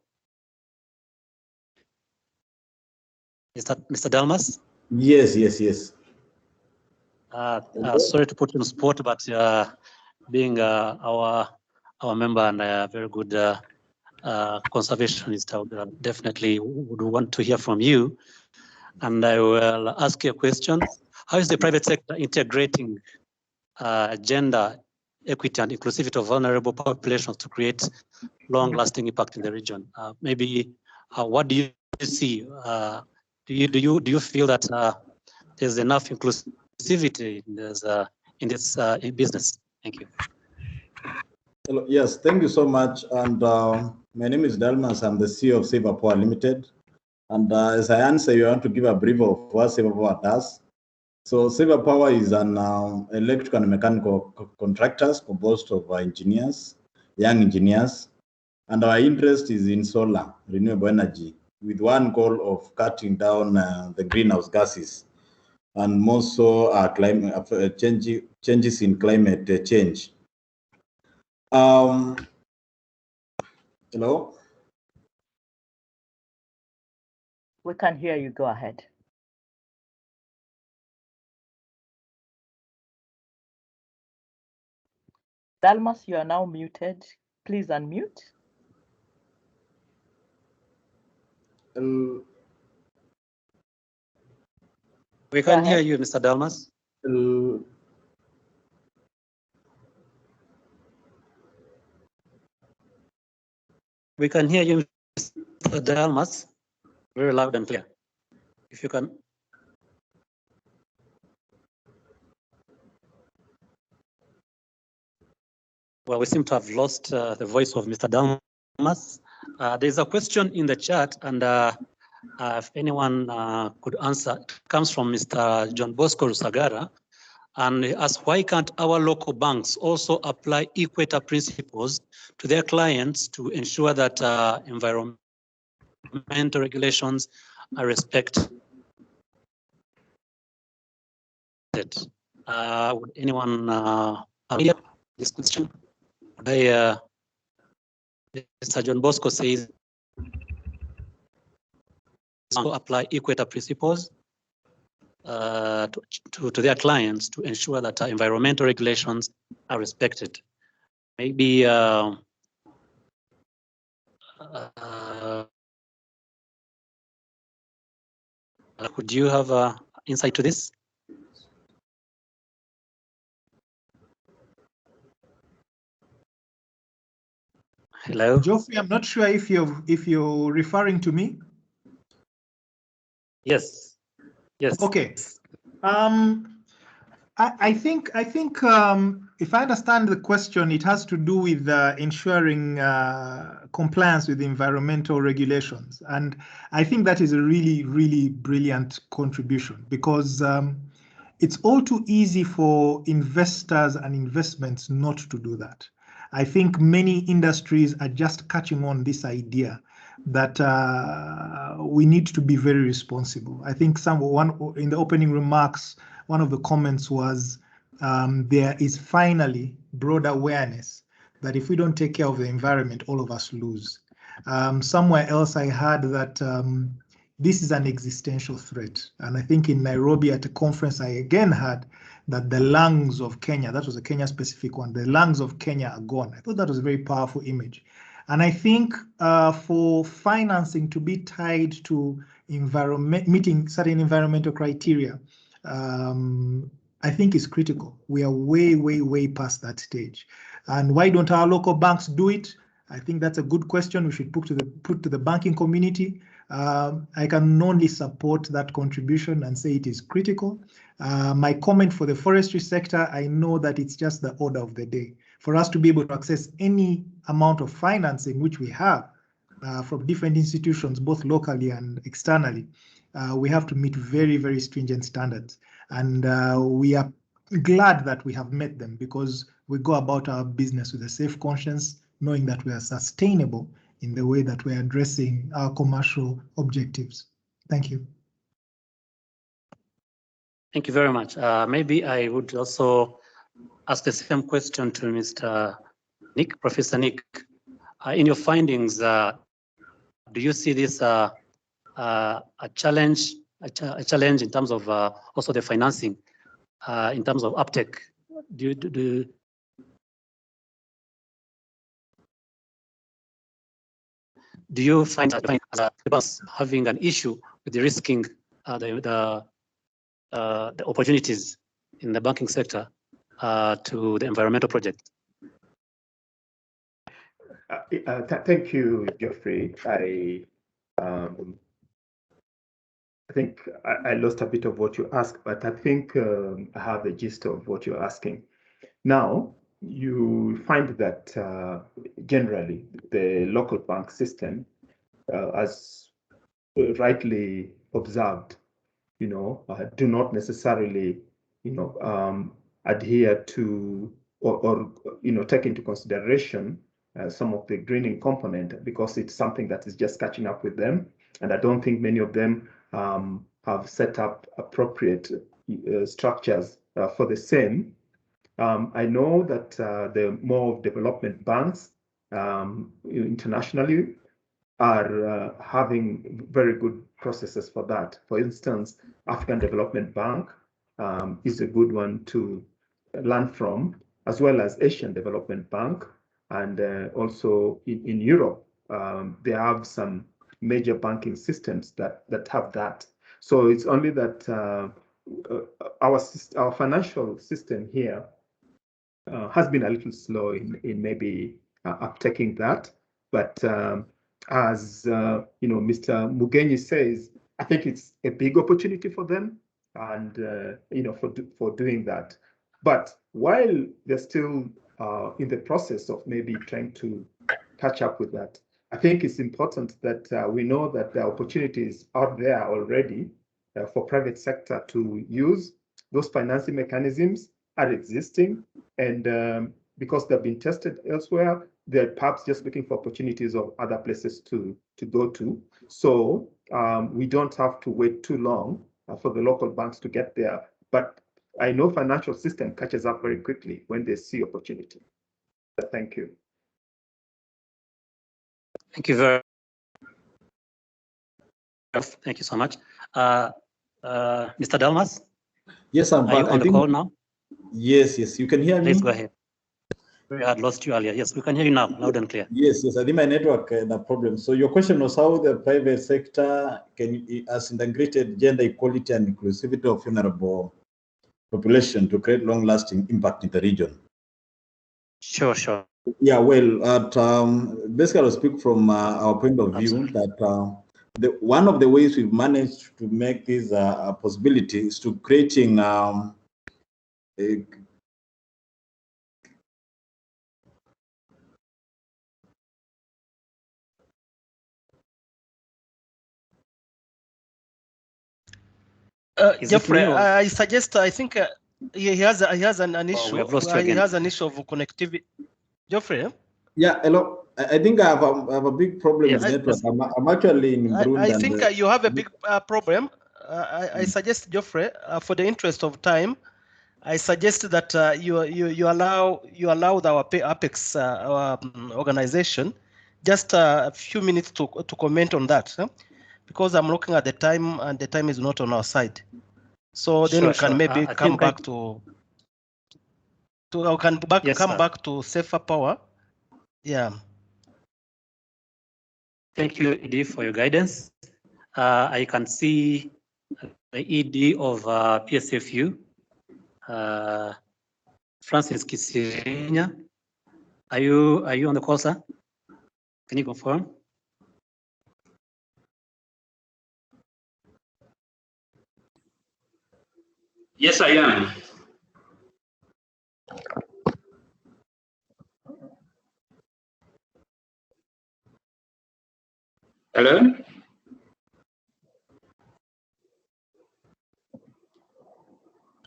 Mr. Dalmas? Yes. Sorry to put you on spot, but being our member and a very good conservationist, I would definitely would want to hear from you. And I will ask you a question. How is the private sector integrating gender equity and inclusivity of vulnerable populations to create long-lasting impact in the region? Maybe what do you see? Do you feel that there's enough inclusivity in this business? Thank you. Hello. Yes, thank you so much. And my name is Dalmas. I'm the CEO of Safer Power Limited. And as I answer, you want to give a brief of what SaverPower does. So SaverPower is an electrical and mechanical contractors composed of engineers, young engineers, and our interest is in solar, renewable energy, with one goal of cutting down the greenhouse gases and also climate changes in climate change. Hello? We can hear you. Go ahead. Dalmas, you are now muted. Please unmute. We can hear you, Mr. Dalmas. We can hear you, Mr. Dalmas, very loud and clear. If you can. Well, we seem to have lost the voice of Mr. Dalmas. There's a question in the chat, and if anyone could answer, it comes from Mr. John Bosco Rusagara, and he asks, why can't our local banks also apply equator principles to their clients to ensure that environmental regulations are respected? Would anyone answer this question? Mr. John Bosco says, apply equator principles to their clients to ensure that environmental regulations are respected. Maybe could you have insight to this? Hello, Geoffrey, I'm not sure if you're referring to me. Yes. Yes. Okay. I think if I understand the question, it has to do with ensuring compliance with environmental regulations, and I think that is a really, really brilliant contribution, because it's all too easy for investors and investments not to do that. I think many industries are just catching on this idea that we need to be very responsible. I think one in the opening remarks, one of the comments was there is finally broad awareness that if we don't take care of the environment, all of us lose. Somewhere else I heard that this is an existential threat. And I think in Nairobi at a conference, I again heard that the lungs of Kenya, that was a Kenya specific one, the lungs of Kenya are gone. I thought that was a very powerful image. And I think for financing to be tied to meeting certain environmental criteria, I think is critical. We are way, way, way past that stage. And why don't our local banks do it? I think that's a good question we should put to the banking community. I can only support that contribution and say it is critical. My comment for the forestry sector, I know that it's just the order of the day. For us to be able to access any amount of financing, which we have from different institutions, both locally and externally, we have to meet very, very stringent standards. And we are glad that we have met them, because we go about our business with a safe conscience, knowing that we are sustainable in the way that we're addressing our commercial objectives. Thank you. Thank you very much. Maybe I would also ask the same question to Mr. Nick, Professor Nick. In your findings, do you see this a challenge in terms of also the financing, in terms of uptake? Do you find that banks having an issue with the risking the opportunities in the banking sector to the environmental project? Thank you, Geoffrey. I think I lost a bit of what you asked, but I think I have the gist of what you're asking. Now, you find that generally the local bank system, as rightly observed, do not necessarily, adhere to or take into consideration some of the greening component, because it's something that is just catching up with them. And I don't think many of them have set up appropriate structures for the same. I know that the more development banks internationally are having very good processes for that. For instance, African Development Bank is a good one to learn from, as well as Asian Development Bank. And also in Europe, they have some major banking systems that have that. So it's only that our financial system here has been a little slow in maybe uptaking that. But as Mr. Mugenyi says, I think it's a big opportunity for them, and for doing that. But while they're still in the process of maybe trying to catch up with that, I think it's important that we know that the opportunities out there already for private sector to use those financing mechanisms are existing, and because they've been tested elsewhere, they're perhaps just looking for opportunities of other places to go to. So we don't have to wait too long for the local banks to get there. But I know financial system catches up very quickly when they see opportunity. Thank you. Thank you very much. Thank you so much. Mr. Delmas? Yes, I'm back. Are you on the call now? Yes, you can hear me? Please go ahead. We had lost you earlier. Yes, we can hear you now, loud and clear. Yes, I think my network had a problem. So your question was how the private sector has integrated gender equality and inclusivity of vulnerable population to create long-lasting impact in the region. Sure. Yeah, well, basically I'll speak from our point of view that one of the ways we've managed to make this a possibility is to creating Geoffrey, I suggest. I think he has an issue. We have lost you He again. has an issue of connectivity. Geoffrey. Yeah, hello. I think I have a big problem with network. I'm actually in Burundi. I think you have a big problem. I suggest, Geoffrey, for the interest of time, I suggest that you allow our Apex organization just a few minutes to comment on that, because I'm looking at the time and the time is not on our side. So then we can maybe come back to back to safer power. Yeah. Thank you, ED, for your guidance. I can see the ED of PSFU, Francis Kisirinya. Are you on the call, sir? Can you confirm? Yes, I am. Hello?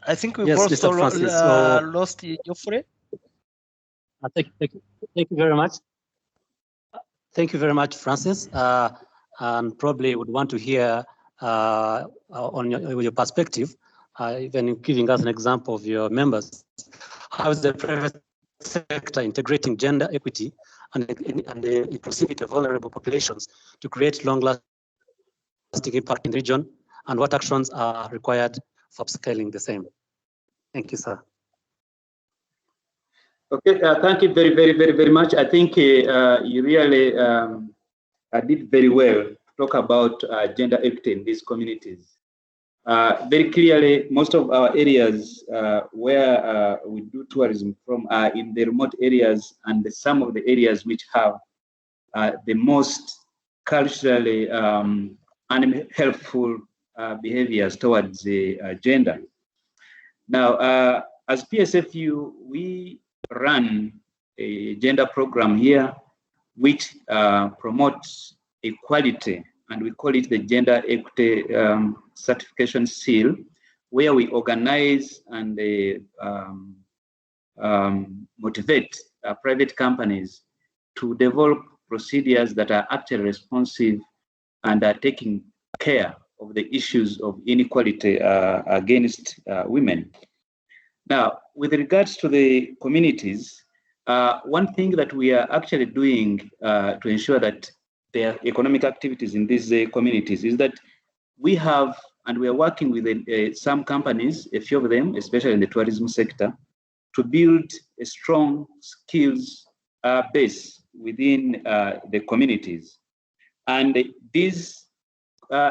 I think we've Yes, also Mr. Francis, lost Geoffrey. Thank you very much. Thank you very much, Francis. And probably would want to hear on your perspective, even giving us an example of your members. How is the private sector integrating gender equity and the inclusivity of vulnerable populations to create long-lasting impact in the region, and what actions are required for upscaling the same? Thank you, sir. Okay, thank you very much. I think you really did very well to talk about gender equity in these communities. Very clearly, most of our areas where we do tourism from are in the remote areas, and some of the areas which have the most culturally unhelpful behaviors towards gender. Now, as PSFU, we run a gender program here which promotes equality and we call it the Gender Equity Certification Seal, where we organize and motivate private companies to develop procedures that are actually responsive and are taking care of the issues of inequality against women. Now, with regards to the communities, one thing that we are actually doing to ensure that there are economic activities in these communities is that we have, and we are working with some companies, a few of them, especially in the tourism sector, to build a strong skills base within the communities. And these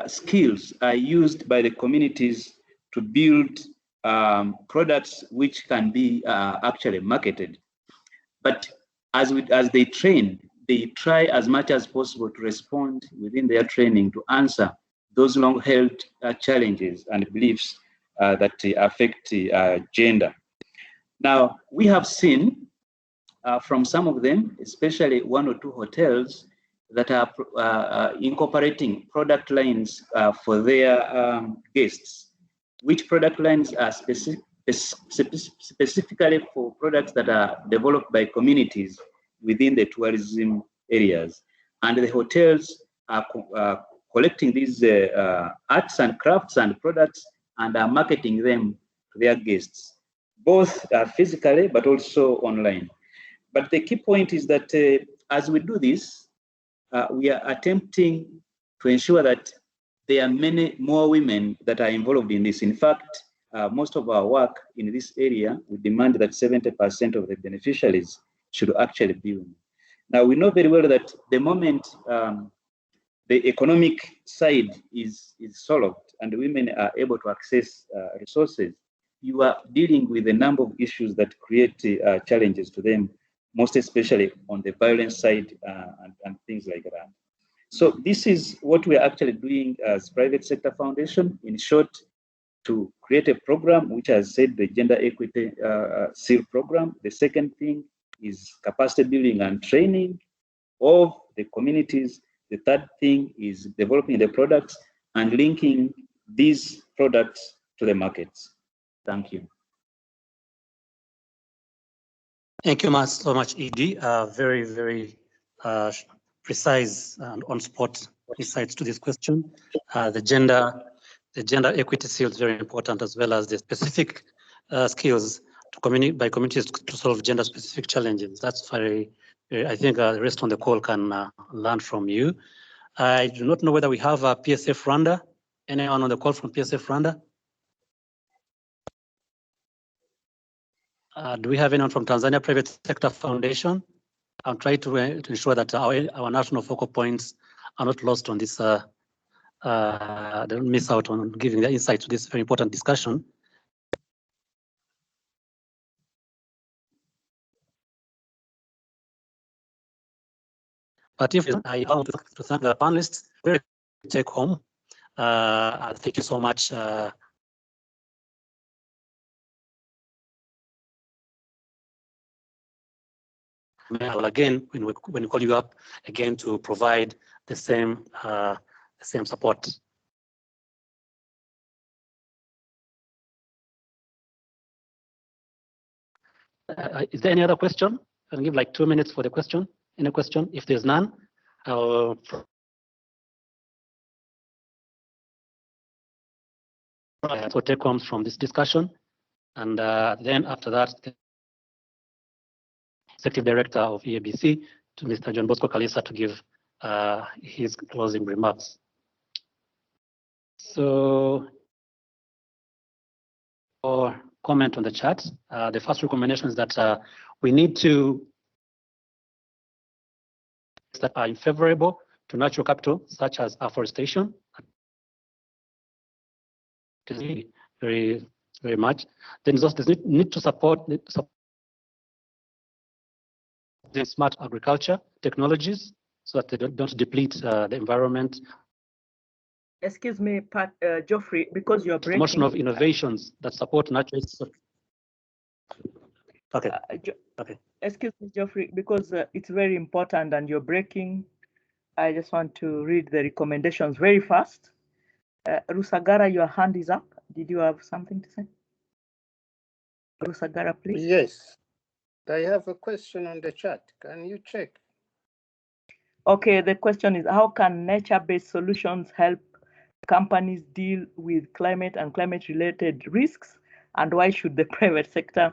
skills are used by the communities to build products which can be actually marketed. But as they train, they try as much as possible to respond within their training to answer those long-held challenges and beliefs that affect gender. Now, we have seen from some of them, especially 1 or 2 hotels, that are incorporating product lines for their guests, which product lines are specifically for products that are developed by communities within the tourism areas. And the hotels are collecting these arts and crafts and products and are marketing them to their guests, both physically but also online. But the key point is that as we do this, we are attempting to ensure that there are many more women that are involved in this. In fact, most of our work in this area, we demand that 70% of the beneficiaries should actually be women. Now, we know very well that the moment the economic side is solved and women are able to access resources, you are dealing with a number of issues that create challenges to them, most especially on the violence side and things like that. So this is what we are actually doing as Private Sector Foundation, in short, to create a program which has said the Gender Equity SEAL program. The second thing is capacity building and training of the communities. The third thing is developing the products and linking these products to the markets. Thank you. Thank you so much, Edie. Very, very precise and on-spot insights to this question. The gender equity seal is very important, as well as the specific skills to by communities to solve gender-specific challenges. That's very, I think the rest on the call can learn from you. I do not know whether we have a PSF Rwanda. Anyone on the call from PSF Rwanda? Do we have anyone from Tanzania Private Sector Foundation? I'm trying to ensure that our national focal points are not lost on this, they don't miss out on giving their insight to this very important discussion. But if I want to thank the panelists, very take home. Thank you so much. Again, when we call you up again to provide the same support. Is there any other question? I can give like 2 minutes for the question. Any question? If there's none, I'll so take homes from this discussion, and then after that, the Executive Director of EABC, to Mr. John Bosco Kalisa, to give his closing remarks. So, or comment on the chat. The first recommendation is that we need to that are unfavorable to natural capital, such as afforestation. Very, very much. Then there's need to support the smart agriculture technologies so that they don't deplete the environment. Excuse me, Geoffrey, because you're breaking. Promotion of innovations that support natural. Okay. Okay. Excuse me, Geoffrey, because it's very important and you're breaking. I just want to read the recommendations very fast. Rusagara, your hand is up. Did you have something to say? Rusagara, please. Yes, I have a question on the chat. Can you check? Okay, the question is, how can nature-based solutions help companies deal with climate and climate-related risks, and why should the private sector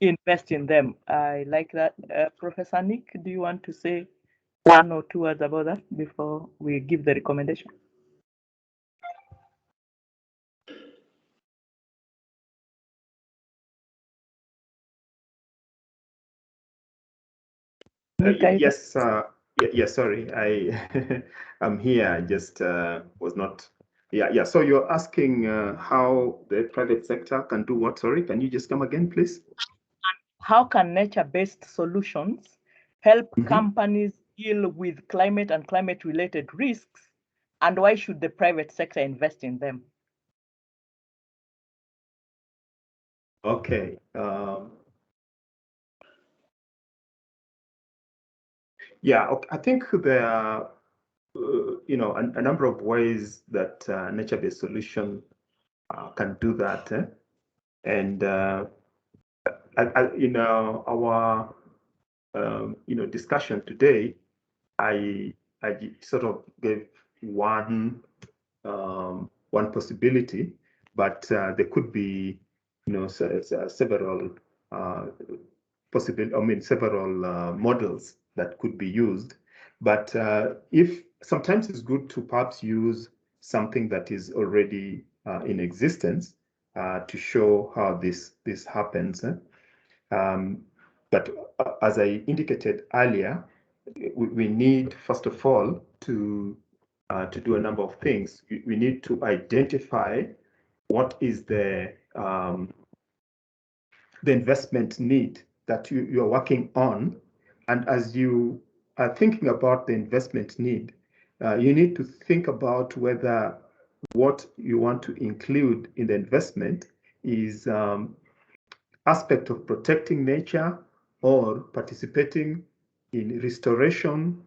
invest in them? I like that. Professor Nick, do you want to say one or two words about that before we give the recommendation? Yes, yes, sorry, I'm here. I just was not. Yeah. So you're asking how the private sector can do what? Sorry, can you just come again, please? How can nature-based solutions help companies deal with climate and climate-related risks, and why should the private sector invest in them? Okay. Yeah, okay. I think there are, a number of ways that nature-based solution can do that. And in our discussion today, I sort of gave one possibility, but there could be several several models that could be used. But if sometimes it's good to perhaps use something that is already in existence to show how this happens. But as I indicated earlier, we need, first of all, to do a number of things. We need to identify what is the investment need that you are working on. And as you are thinking about the investment need, you need to think about whether what you want to include in the investment is aspect of protecting nature, or participating in restoration,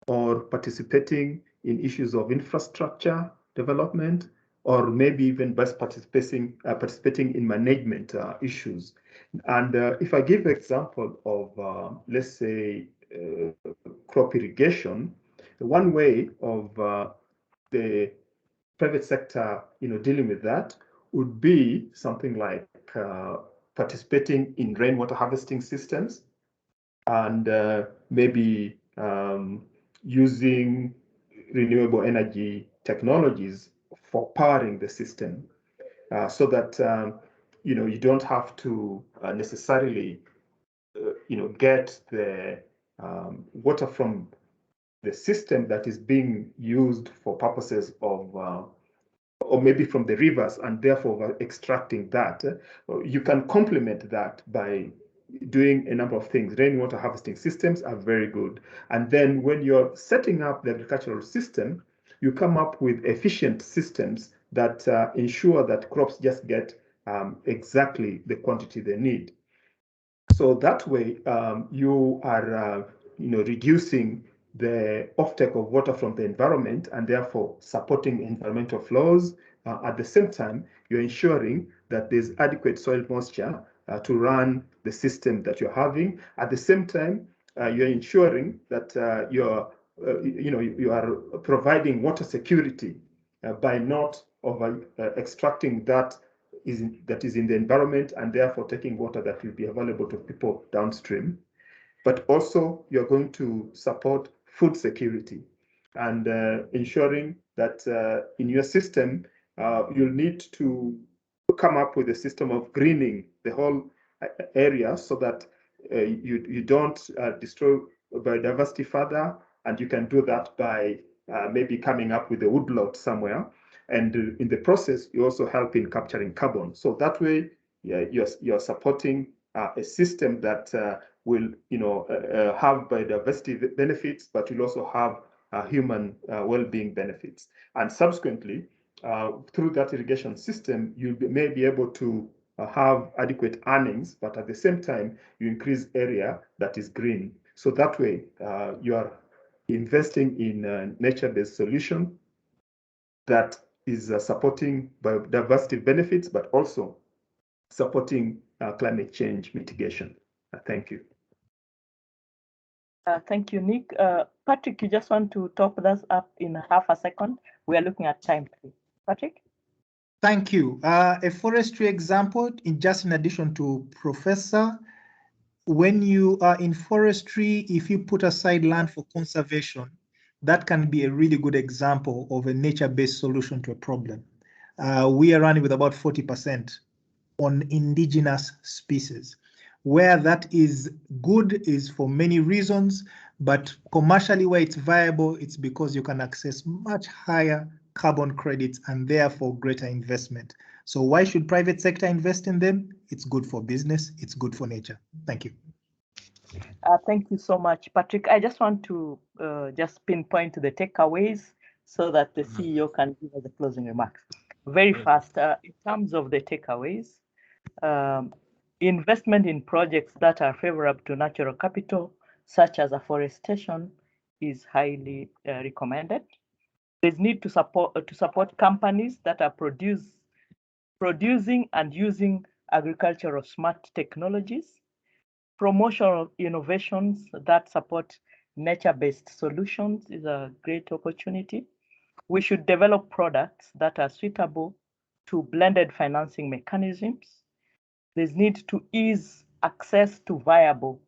or participating in issues of infrastructure development, or maybe even best participating in management issues. And if I give example of, let's say, crop irrigation, one way of the private sector, dealing with that would be something like participating in rainwater harvesting systems, and maybe using renewable energy technologies for powering the system, so that you don't have to necessarily get the water from the system that is being used for purposes of or maybe from the rivers, and therefore extracting that. You can complement that by doing a number of things. Rainwater harvesting systems are very good. And then when you're setting up the agricultural system, you come up with efficient systems that ensure that crops just get exactly the quantity they need. So that way, you are reducing the offtake of water from the environment, and therefore supporting environmental flows. At the same time, you're ensuring that there's adequate soil moisture to run the system that you're having. At the same time, you're ensuring that you are providing water security by not extracting that is in the environment, and therefore taking water that will be available to people downstream. But also, you're going to support food security, and ensuring that in your system, you'll need to come up with a system of greening the whole area, so that you don't destroy biodiversity further, and you can do that by maybe coming up with a woodlot somewhere. And in the process, you also help in capturing carbon. So that way, you're supporting a system that will, have biodiversity benefits, but will also have human well-being benefits. And subsequently, through that irrigation system, you may be able to have adequate earnings, but at the same time, you increase area that is green. So that way, you are investing in nature-based solution that is supporting biodiversity benefits, but also supporting climate change mitigation. Thank you. Thank you, Nick. Patrick, you just want to top us up in half a second? We are looking at time, please. Patrick? Thank you. A forestry example, in addition to Professor, when you are in forestry, if you put aside land for conservation, that can be a really good example of a nature-based solution to a problem. We are running with about 40% on indigenous species. Where that is good is for many reasons, but commercially where it's viable, it's because you can access much higher carbon credits and therefore greater investment. So why should private sector invest in them? It's good for business, it's good for nature. Thank you. Thank you so much, Patrick. I just want to just pinpoint the takeaways so that the CEO can give us the closing remarks. Very fast, in terms of the takeaways, investment in projects that are favorable to natural capital, such as afforestation, is highly recommended. There's need to support companies that are producing and using agricultural smart technologies, promotional innovations that support nature-based solutions is a great opportunity. We should develop products that are suitable to blended financing mechanisms. There's need to ease access to viable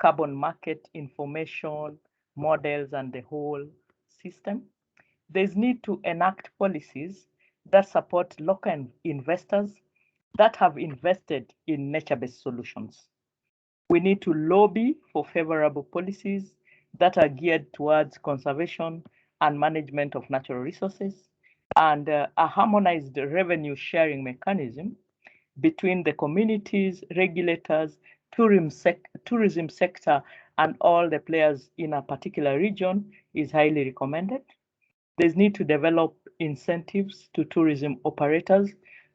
carbon market information, models, and the whole system. There's need to enact policies that support local investors that have invested in nature-based solutions. We need to lobby for favorable policies that are geared towards conservation and management of natural resources, and a harmonized revenue sharing mechanism between the communities, regulators, tourism sector, and all the players in a particular region is highly recommended. There's need to develop incentives to tourism operators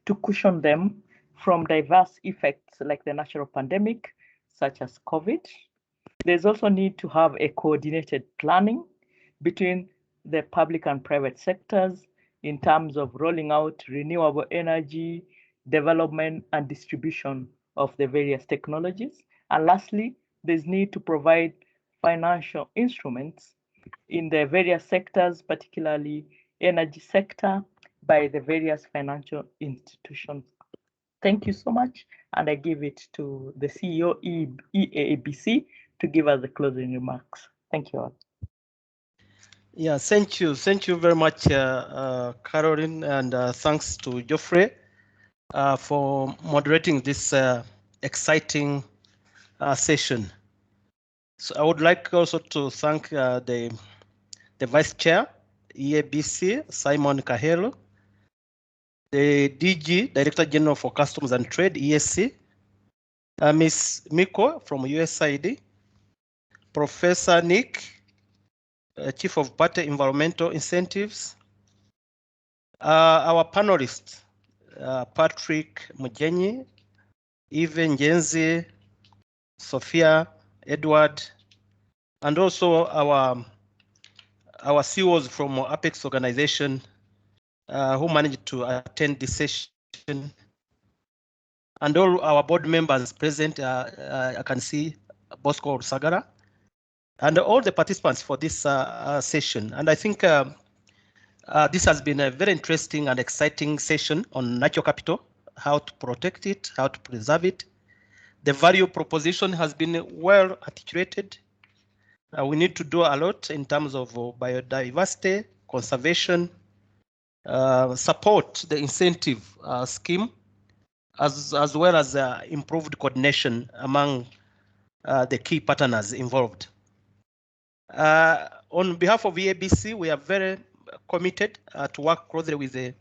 to cushion them from diverse effects like the natural pandemic, such as COVID. There's also need to have a coordinated planning between the public and private sectors in terms of rolling out renewable energy, development and distribution of the various technologies. And lastly, there's need to provide financial instruments in the various sectors, particularly energy sector, by the various financial institutions. Thank you so much. And I give it to the CEO EABC to give us the closing remarks. Thank you all. Yeah, thank you. Thank you very much, Caroline, and thanks to Geoffrey for moderating this exciting session. So I would like also to thank the Vice Chair, EABC, Simon Kahelo, the DG, Director General for Customs and Trade, ESC, Ms. Miko from USAID, Professor Nick, Chief of Party Environmental Incentives, our panelists, Patrick Mujenyi, Even Jenzi, Sophia, Edward, and also our CEOs from Apex organization who managed to attend this session, and all our board members present. I can see Bosco Sagara, and all the participants for this session. And I think this has been a very interesting and exciting session on natural capital, how to protect it, how to preserve it. The value proposition has been well articulated. We need to do a lot in terms of biodiversity, conservation, support the incentive scheme, as well as improved coordination among the key partners involved. On behalf of EABC, we are very committed to work closely with the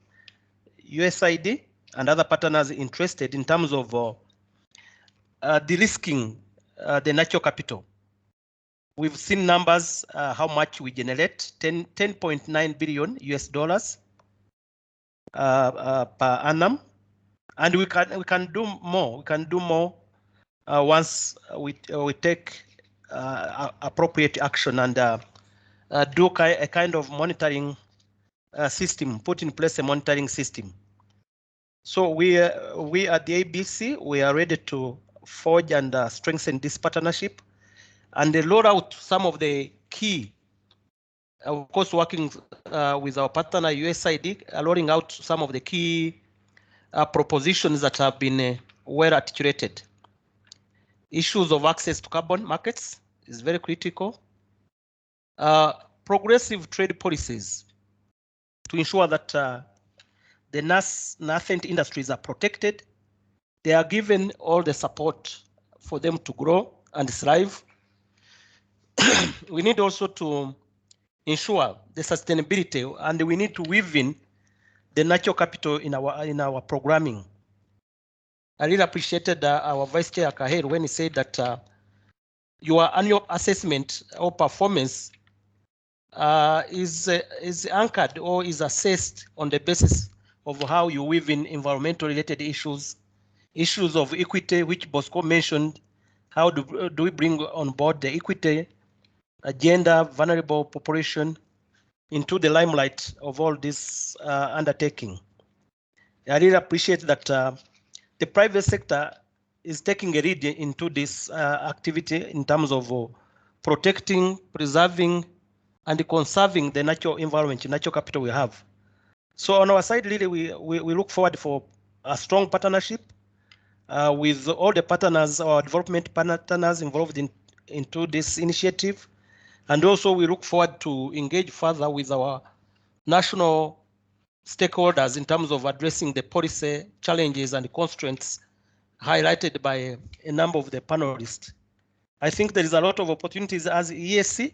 USAID and other partners interested in terms of de-risking the natural capital. We've seen numbers, how much we generate, $10.9 billion US dollars per annum, and we can do more. We can do more once we take appropriate action and do a kind of monitoring system, put in place a monitoring system. So we at the ABC, we are ready to forge and strengthen this partnership and roll out some of the key, of course, working with our partner USAID, rolling out some of the key propositions that have been well articulated. Issues of access to carbon markets is very critical. Progressive trade policies to ensure that the nascent industries are protected. They are given all the support for them to grow and thrive. We need also to ensure the sustainability, and we need to weave in the natural capital in our programming. I really appreciated our Vice Chair Kaher when he said that your annual assessment or performance is anchored or is assessed on the basis of how you weave in environmental related issues of equity, which Bosco mentioned. How do we bring on board the equity, agenda, vulnerable population into the limelight of all this undertaking? I really appreciate that the private sector is taking a lead into this activity in terms of protecting, preserving, and conserving the natural environment, natural capital we have. So on our side, really, we look forward for a strong partnership with all the partners, our development partners involved into this initiative. And also we look forward to engage further with our national stakeholders in terms of addressing the policy challenges and constraints highlighted by a number of the panelists. I think there is a lot of opportunities as EAC.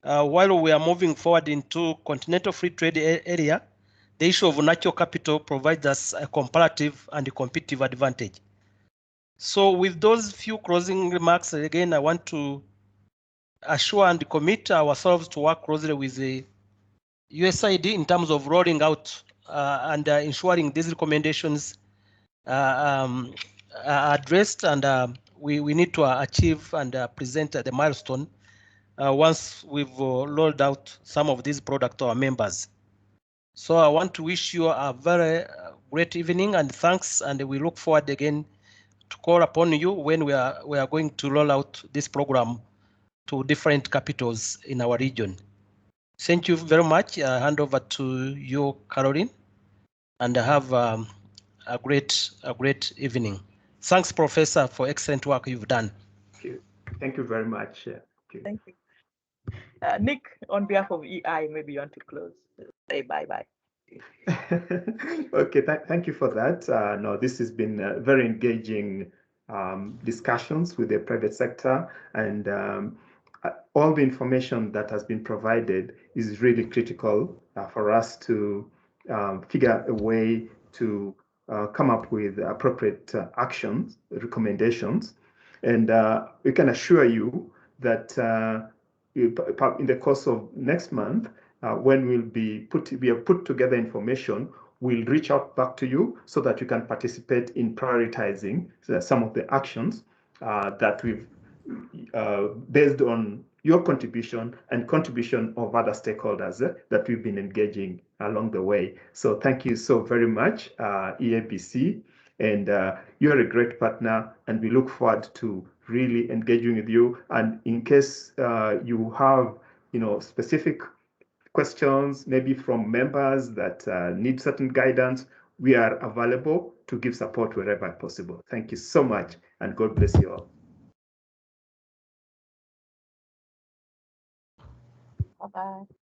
While we are moving forward into continental free trade area, the issue of natural capital provides us a comparative and a competitive advantage. So with those few closing remarks, again, I want to assure and commit ourselves to work closely with the USAID in terms of rolling out and ensuring these recommendations are addressed, and we need to achieve and present the milestone once we've rolled out some of these products to our members. So I want to wish you a very great evening and thanks, and we look forward again to call upon you when we are going to roll out this program to different capitals in our region. Thank you very much. I hand over to you, Caroline, and have a great evening. Thanks, Professor, for excellent work you've done. Thank you very much. Thank you. Nick, on behalf of EI, maybe you want to close. Say bye-bye. Okay, thank you for that. No, this has been very engaging discussions with the private sector, and all the information that has been provided is really critical for us to figure a way to come up with appropriate actions, recommendations. And we can assure you that in the course of next month, when we have put together information, we'll reach out back to you so that you can participate in prioritizing some of the actions that we've based on your contribution and contribution of other stakeholders that we've been engaging along the way. So thank you so very much, EABC, and you're a great partner, and we look forward to really engaging with you. And in case you have, specific questions, maybe from members that need certain guidance, we are available to give support wherever possible. Thank you so much, and God bless you all. Bye-bye.